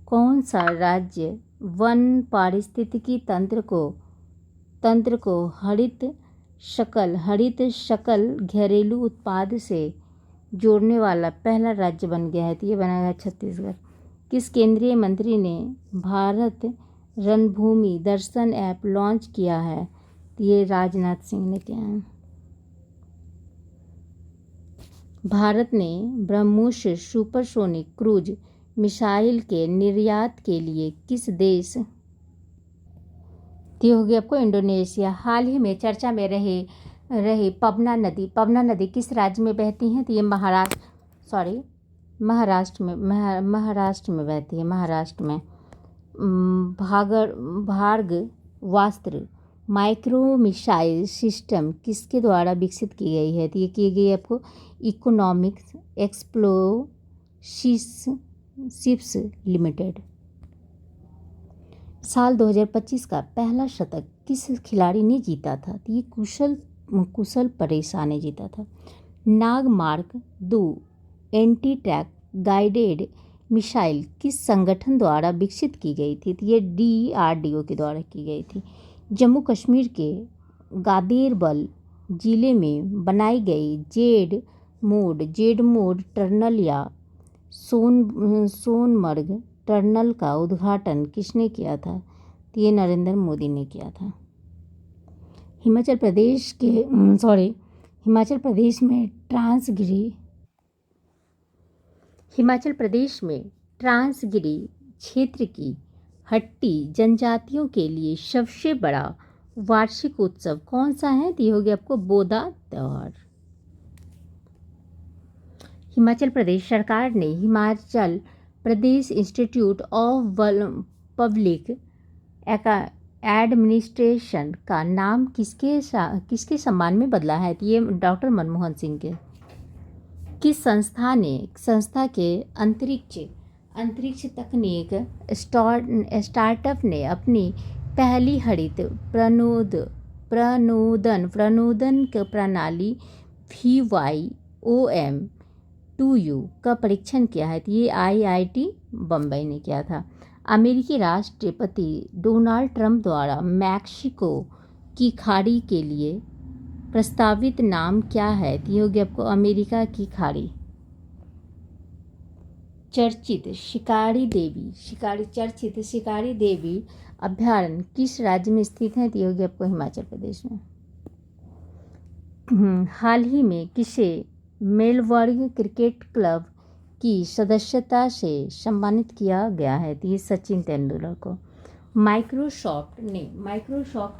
[SPEAKER 1] कौन सा राज्य वन पारिस्थितिकी तंत्र को हरित शकल घरेलू उत्पाद से जोड़ने वाला पहला राज्य बन गया है? तो ये बना गया छत्तीसगढ़। किस केंद्रीय मंत्री ने भारत रणभूमि दर्शन ऐप लॉन्च किया है? तो ये राजनाथ सिंह ने किया है। भारत ने ब्रह्मोस सुपरसोनिक क्रूज मिसाइल के निर्यात के लिए किस देश? ये हो गया आपको इंडोनेशिया। हाल ही में चर्चा में रही पवना नदी किस राज्य में बहती है? तो ये महाराष्ट्र में बहती है। महाराष्ट्र में। भार्गवास्त्र माइक्रो मिसाइल सिस्टम किसके द्वारा विकसित की गई है? तो ये की गई आपको इकोनॉमिक्स एक्सप्लोसिव्स लिमिटेड। साल 2025 का पहला शतक किस खिलाड़ी ने जीता था? तो ये कुशल परेशा ने जीता था। Nag mark 2 anti tank guided missile किस संगठन द्वारा विकसित की गई थी? तो ये DRDO के द्वारा की गई थी। जम्मू कश्मीर के गादेरबल जिले में बनाई गई जेड मोड टनल या सोनमर्ग टनल का उद्घाटन किसने किया था? तो ये नरेंद्र मोदी ने किया था। हिमाचल प्रदेश में ट्रांसगिरी क्षेत्र की हट्टी जनजातियों के लिए सबसे बड़ा वार्षिक उत्सव कौन सा है? तो ये हो गया आपको बोदा त्योहार। हिमाचल प्रदेश सरकार ने Himachal Pradesh institute of public administration का नाम किसके सम्मान में बदला है? तो ये डॉक्टर मनमोहन सिंह के। किस संस्था के अंतरिक्ष तकनीक स्टार्टअप ने अपनी पहली हरित प्रणोदन प्रणाली VYOM-2U का परीक्षण किया है? तो ये IIT बम्बई ने किया था। अमेरिकी राष्ट्रपति डोनाल्ड ट्रंप द्वारा मैक्सिको की खाड़ी के लिए प्रस्तावित नाम क्या है? तो ये हो गया आपको अमेरिका की खाड़ी। चर्चित शिकारी देवी अभ्यारण्य किस राज्य में स्थित है? तो ये हो गया आपको हिमाचल प्रदेश में। हाल ही में किसे मेलबर्न क्रिकेट क्लब की सदस्यता से सम्मानित किया गया है? तो ये सचिन तेंदुलकर को। माइक्रोसॉफ्ट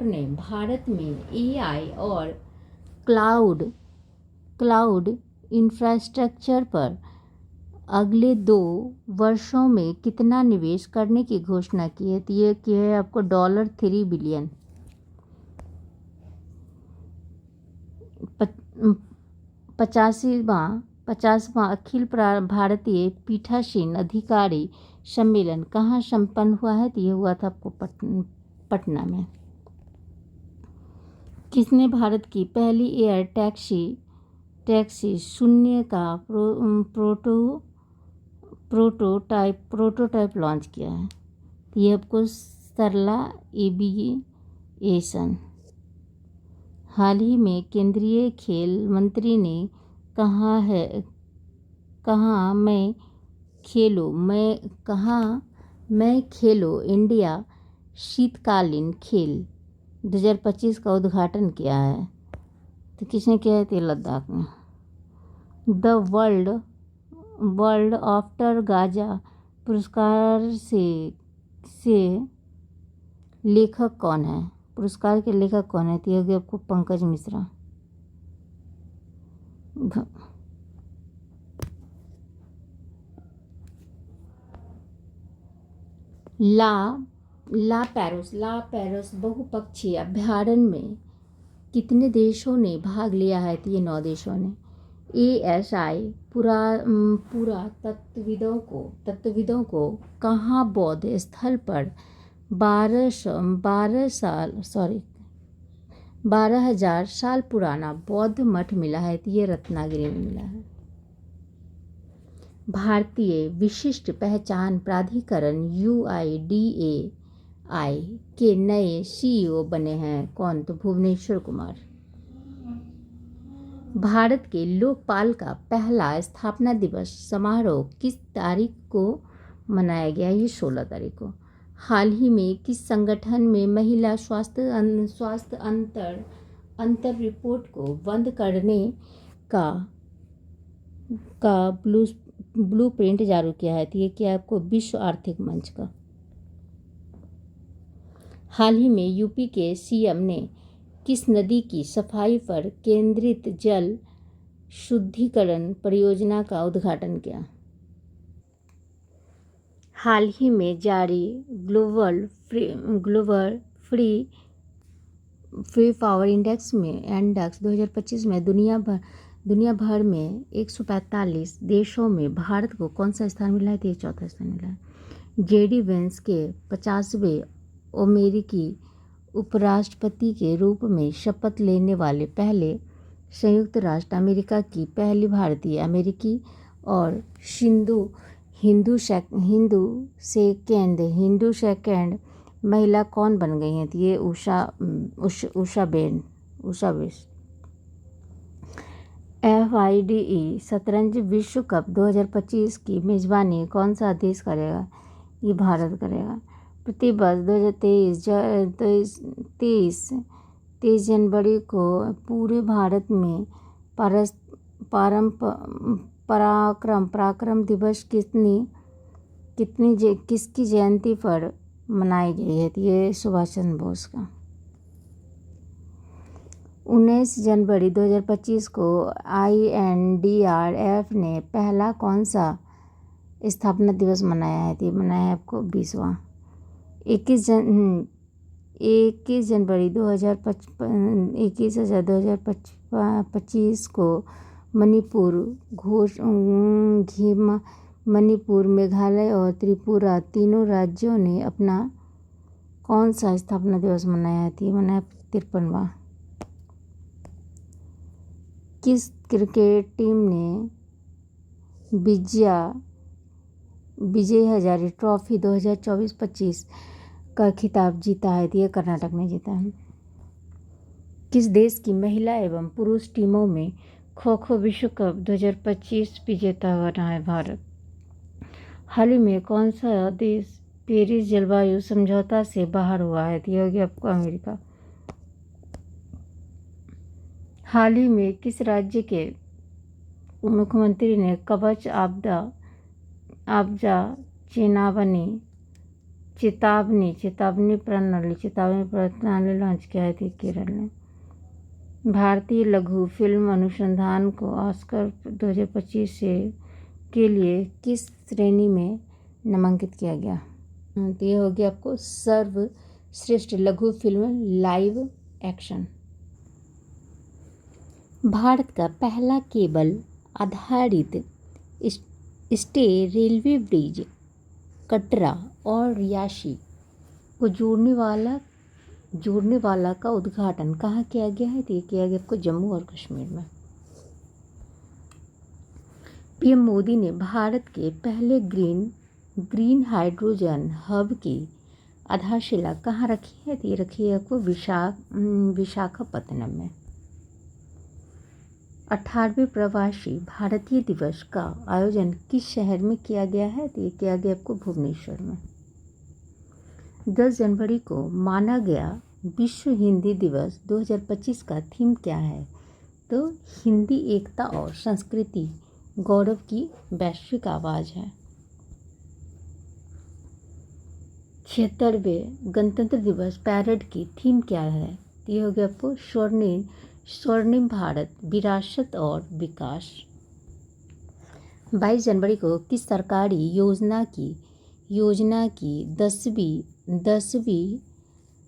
[SPEAKER 1] ने भारत में AI और क्लाउड इंफ्रास्ट्रक्चर पर अगले 2 वर्षों में कितना निवेश करने की घोषणा की है? तो ये है आपको $3 बिलियन। 50वां अखिल भारतीय पीठासीन अधिकारी सम्मेलन कहाँ संपन्न हुआ है? तो ये हुआ था आपको पटना में। किसने भारत की पहली एयर टैक्सी शून्य का प्रोटोटाइप लॉन्च किया है? ये आपको सरला एविएशन। हाल ही में केंद्रीय खेल मंत्री ने कहा मैं खेलो इंडिया शीतकालीन खेल 2025 का उद्घाटन किया है? तो किसने किया है? तो लद्दाख में। द वर्ल्ड आफ्टर गाजा पुरस्कार से लेखक कौन है? पुरस्कार के लेखक कौन है? तो ये आपको पंकज मिश्रा। ला पेरोस बहुपक्षीय अभ्यारण्य में कितने देशों ने भाग लिया है? तो ये 9 देशों ने। ASI पूरा तत्वविदों को कहाँ बौद्ध स्थल पर 12,000 साल पुराना बौद्ध मठ मिला है? तो ये रत्नागिरी में मिला है। भारतीय विशिष्ट पहचान प्राधिकरण UIDAI के नए CEO बने हैं कौन? तो भुवनेश्वर कुमार। भारत के लोकपाल का पहला स्थापना दिवस समारोह किस तारीख को मनाया गया? ये 16 तारीख को। हाल ही में किस संगठन में महिला स्वास्थ्य अंतर रिपोर्ट को बंद करने का ब्लूप्रिंट जारी किया है? तो ये क्या आपको? विश्व आर्थिक मंच का। हाल ही में यूपी के CM ने किस नदी की सफाई पर केंद्रित जल शुद्धिकरण परियोजना का उद्घाटन किया? हाल ही में जारी ग्लोबल फ्री पावर इंडेक्स 2025 में दुनिया भर में 145 देशों में भारत को कौन सा स्थान मिला है? तो 4था स्थान मिला है। JD वेंस के 50वें अमेरिकी उपराष्ट्रपति के रूप में शपथ लेने वाले पहले संयुक्त राष्ट्र अमेरिका की पहली भारतीय अमेरिकी और हिंदू सेकेंड महिला कौन बन गई हैं? तो ये उषा बेस। FIDE शतरंज विश्व कप 2025 की मेजबानी कौन सा देश करेगा? ये भारत करेगा। प्रतिवर्ष 23 जनवरी को पूरे भारत में पराक्रम दिवस किसकी जयंती पर मनाई गई है? तो ये सुभाष चंद्र बोस का। 19 जनवरी 2025 को INDRF ने पहला कौन सा स्थापना दिवस मनाया है? तो ये मनाया है आपको 20वां। 21 जनवरी 2025 को मणिपुर, मेघालय और त्रिपुरा तीनों राज्यों ने अपना कौन सा स्थापना दिवस मनाया है? तो ये मनाया 53वां। किस क्रिकेट टीम ने विजय हजारे ट्रॉफी 2024-25 का खिताब जीता है? तो ये कर्नाटक ने जीता है। किस देश की महिला एवं पुरुष टीमों में खो-खो विश्व कप 2025 विजेता बना है? भारत। हाल ही में कौन सा देश पेरिस जलवायु समझौता से बाहर हुआ है? तो ये हो गया आपको अमेरिका। हाल ही में किस राज्य के मुख्यमंत्री ने कवच आपदा चेतावनी प्रणाली लॉन्च किया है? थी केरल ने। भारतीय लघु फिल्म अनुसंधान को ऑस्कर 2025 के लिए किस श्रेणी में नामांकित किया गया? तो ये हो गया आपको सर्वश्रेष्ठ लघु फिल्म लाइव एक्शन। भारत का पहला केबल आधारित स्टे रेलवे ब्रिज कटरा और रियासी को जोड़ने वाला जोड़ने वाला का उद्घाटन कहाँ किया गया है? तो ये किया गया आपको जम्मू और कश्मीर में। पीएम मोदी ने भारत के पहले ग्रीन हाइड्रोजन हब की आधारशिला कहाँ रखी है? तो ये रखी है आपको विशाखापत्तनम में। 18वें प्रवासी भारतीय दिवस का आयोजन किस शहर में किया गया है? तो ये किया गया आपको भुवनेश्वर में। 10 जनवरी को माना गया विश्व हिंदी दिवस 2025 का थीम क्या है? तो हिंदी एकता और संस्कृति गौरव की वैश्विक आवाज़ है। 76वें गणतंत्र दिवस पैरेड की थीम क्या है? तो ये हो गया आपको स्वर्णिम भारत विरासत और विकास। 22 जनवरी को किस सरकारी योजना की 10वीं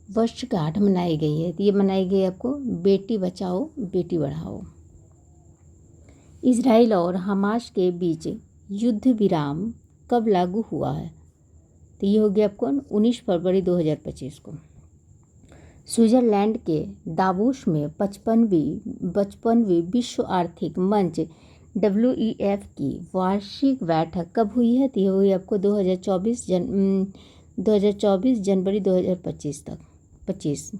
[SPEAKER 1] वर्षगांठ मनाई गई है? तो ये मनाई गई आपको बेटी बचाओ बेटी पढ़ाओ। इजराइल और हमास के बीच युद्ध विराम कब लागू हुआ है? तो ये हो गया आपको 19 फरवरी 2025 को। स्विट्जरलैंड के दावोस में 55वीं विश्व आर्थिक मंच WEF की वार्षिक बैठक कब हुई है? तो ये हुई आपको 2024 जनवरी 2025 तक 25।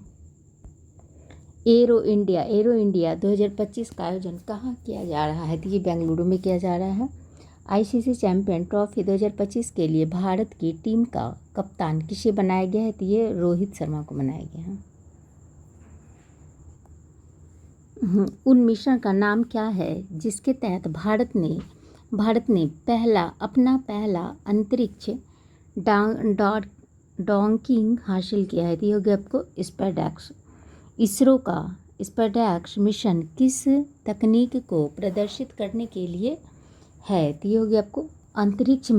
[SPEAKER 1] एरो इंडिया 2025 का आयोजन कहाँ किया जा रहा है? तो ये बेंगलुरु में किया जा रहा है। ICC चैंपियन ट्रॉफी 2025 के लिए भारत की टीम का कप्तान किसे बनाया गया है? तो ये रोहित शर्मा को बनाया गया है। उन मिशन का नाम क्या है जिसके तहत भारत ने अपना पहला अंतरिक्ष डॉकिंग हासिल किया है? तो ये हो गया आपको स्पेसएक्स। इसरो का स्पेसएक्स मिशन किस तकनीक को प्रदर्शित करने के लिए है? तो ये हो गया आपको अंतरिक्ष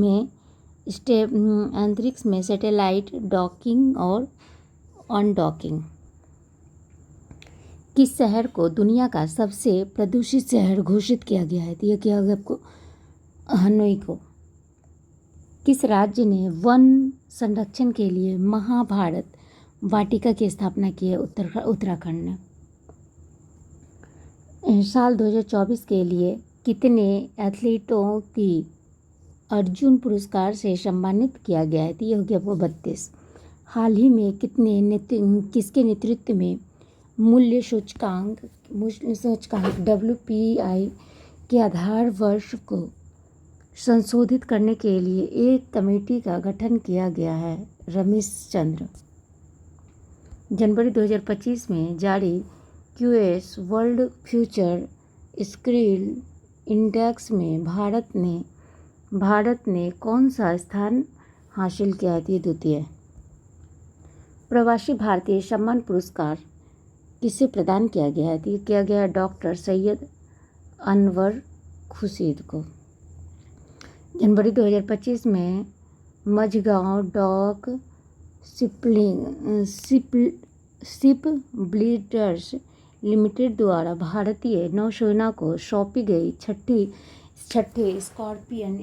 [SPEAKER 1] में सैटेलाइट डॉकिंग और अनडॉकिंग। किस शहर को दुनिया का सबसे प्रदूषित शहर घोषित किया गया है? तो यह किया गया आपको हनोई को। किस राज्य ने वन संरक्षण के लिए महाभारत वाटिका की स्थापना की है? उत्तराखंड ने। साल 2024 के लिए कितने एथलीटों की अर्जुन पुरस्कार से सम्मानित किया गया है? तो ये हो गया आपको 32। हाल ही में किसके नेतृत्व में मूल्य सूचकांक WPI के आधार वर्ष को संशोधित करने के लिए एक कमेटी का गठन किया गया है? रमेश चंद्र। जनवरी 2025 में जारी QS world future skill index में भारत ने कौन सा स्थान हासिल किया है? ये द्वितीय। प्रवासी भारतीय सम्मान पुरस्कार किसे प्रदान किया गया है? तो ये किया गया डॉक्टर सैयद अनवर खुर्शीद को। जनवरी 2025 में Mazagon dock ship builders limited द्वारा भारतीय नौसेना को सौंपी गई छठे स्कॉर्पियन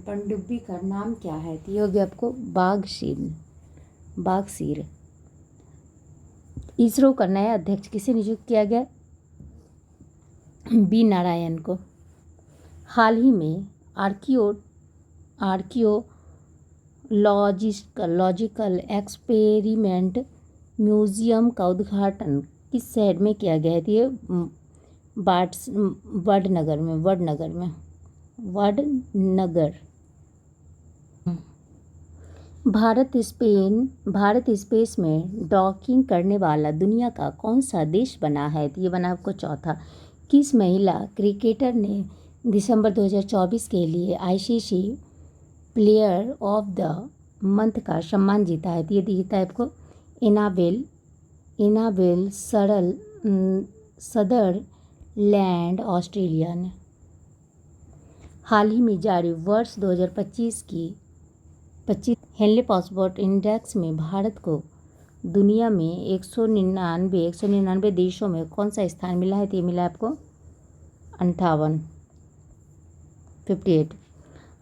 [SPEAKER 1] पनडुब्बी का नाम क्या है? तो ये हो गया आपको बागसीर। इसरो का नया अध्यक्ष किसे नियुक्त किया गया? बी नारायण को। हाल ही में आर्कियोलॉजिकल एक्सपेरिमेंट म्यूजियम का उद्घाटन किस शहर में किया गया है? तो ये वडनगर। भारत स्पेस में डॉकिंग करने वाला दुनिया का कौन सा देश बना है? तो ये बना आपको चौथा। किस महिला क्रिकेटर ने दिसंबर 2024 के लिए ICC player of the month का सम्मान जीता है? तो ये जीता है आपको इनाबेल सदरलैंड ऑस्ट्रेलिया ने। हाल ही में जारी वर्ष 2025 की हेनली पासपोर्ट इंडेक्स में भारत को दुनिया में 199 देशों में कौन सा स्थान मिला है? तो ये मिला आपको 58।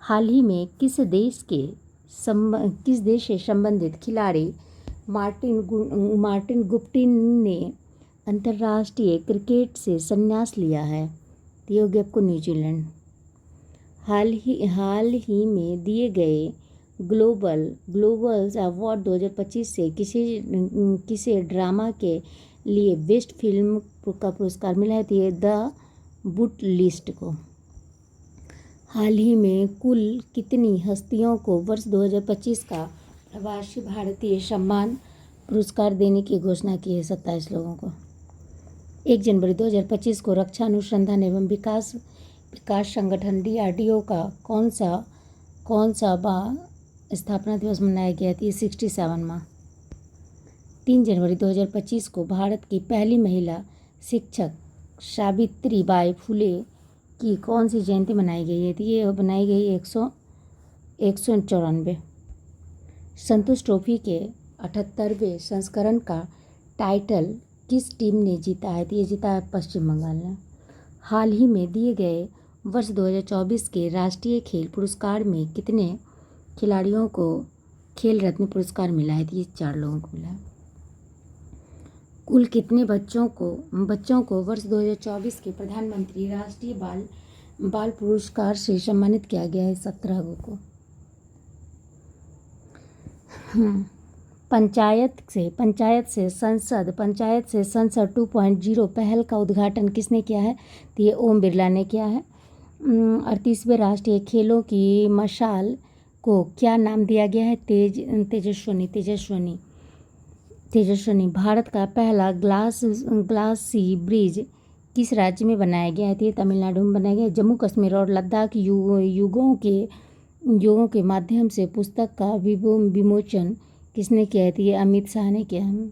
[SPEAKER 1] हाल ही में किस देश से संबंधित खिलाड़ी मार्टिन गुप्टिन ने अंतर्राष्ट्रीय क्रिकेट से संन्यास लिया है? तो ये हो गया आपको न्यूजीलैंड। हाल ही में दिए गए ग्लोबल्स अवार्ड 2025 से किसे ड्रामा के लिए बेस्ट फिल्म का पुरस्कार मिला है? तो ये द बुट लिस्ट को। हाल ही में कुल कितनी हस्तियों को वर्ष 2025 का प्रवासी भारतीय सम्मान पुरस्कार देने की घोषणा की है? 27 लोगों को। 1 जनवरी 2025 को रक्षा अनुसंधान एवं विकास संगठन DRDO का कौन सा स्थापना दिवस मनाया गया था? 67वां। 3 जनवरी 2025 को भारत की पहली महिला शिक्षक सावित्रीबाई फुले की कौन सी जयंती मनाई गई है? तो ये बनाई गई 194। संतोष ट्रॉफी के 78वें संस्करण का टाइटल किस टीम ने जीता है? तो ये जीता है पश्चिम बंगाल ने। हाल ही में दिए गए वर्ष 2024 के राष्ट्रीय खेल पुरस्कार में कितने खिलाड़ियों को खेल रत्न पुरस्कार मिला है? तो ये 4 लोगों को मिला है। कुल कितने बच्चों को वर्ष 2024 के प्रधानमंत्री राष्ट्रीय बाल पुरस्कार से सम्मानित किया गया है? 17 को। पंचायत से संसद 2.0 पहल का उद्घाटन किसने किया है? तो ये ओम बिरला ने किया है। 38वें राष्ट्रीय खेलों की मशाल को क्या नाम दिया गया है? तेजस्विनी। भारत का पहला ग्लास सी ब्रिज किस राज्य में बनाया गया है? तो ये तमिलनाडु में बनाया गया है। जम्मू कश्मीर और लद्दाख युगों के माध्यम से पुस्तक का विमोचन किसने किया है? तो ये अमित शाह ने किया है।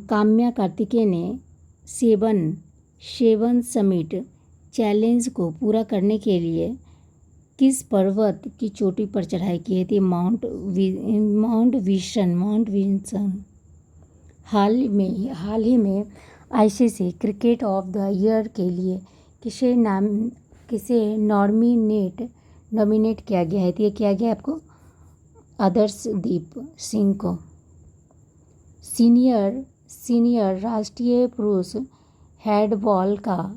[SPEAKER 1] काम्या कार्तिकेय ने सेवन समिट चैलेंज को पूरा करने के लिए किस पर्वत की चोटी पर चढ़ाई की है? तो माउंट विंसन। हाल ही में ICC cricket of the year के लिए किसे नॉमिनेट किया गया है? तो ये किया गया आपको आदर्शदीप सिंह को। सीनियर राष्ट्रीय पुरुष हैंडबॉल का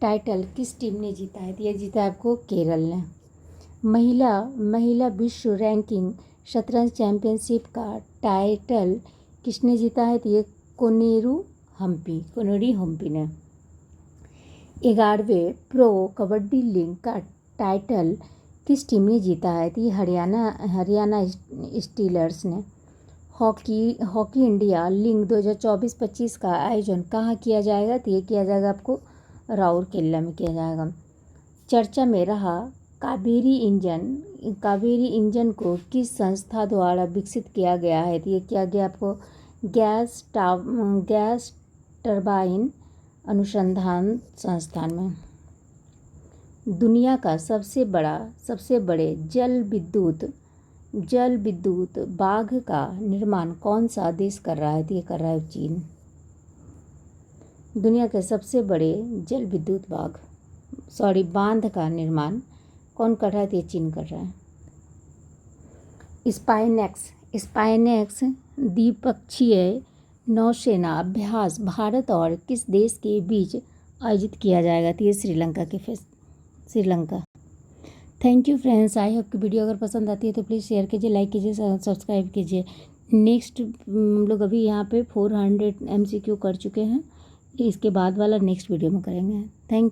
[SPEAKER 1] टाइटल किस टीम ने जीता है? तो ये जीता है आपको केरल ने। महिला विश्व रैंकिंग शतरंज चैंपियनशिप का टाइटल किसने जीता है? तो ये कोनेरू हम्पी ने। 11वें प्रो कबड्डी लीग का टाइटल किस टीम ने जीता है? तो ये हरियाणा स्टीलर्स ने। हॉकी इंडिया लीग 2024-25 का आयोजन कहाँ किया जाएगा? तो ये किया जाएगा आपको राउरकेला में किया जाएगा। चर्चा में रहा कावेरी इंजन को किस संस्था द्वारा विकसित किया गया है? तो ये किया गया आपको गैस टरबाइन अनुसंधान संस्थान में। दुनिया का सबसे बड़े जल विद्युत बांध का निर्माण कौन सा देश कर रहा है? तो ये कर रहा है चीन। दुनिया के सबसे बड़े जल विद्युत बांध का निर्माण कौन कर रहा है? तो ये चीन कर रहा है। स्पाइनेक्स द्विपक्षीय नौसेना अभ्यास भारत और किस देश के बीच आयोजित किया जाएगा? तो ये Sri Lanka. Thank you friends. I hope कि वीडियो अगर पसंद आती है तो प्लीज़ शेयर कीजिए, लाइक कीजिए, सब्सक्राइब कीजिए। नेक्स्ट हम लोग अभी यहाँ पे 400 MCQ कर चुके हैं। इसके बाद वाला नेक्स्ट वीडियो में करेंगे। Thank you.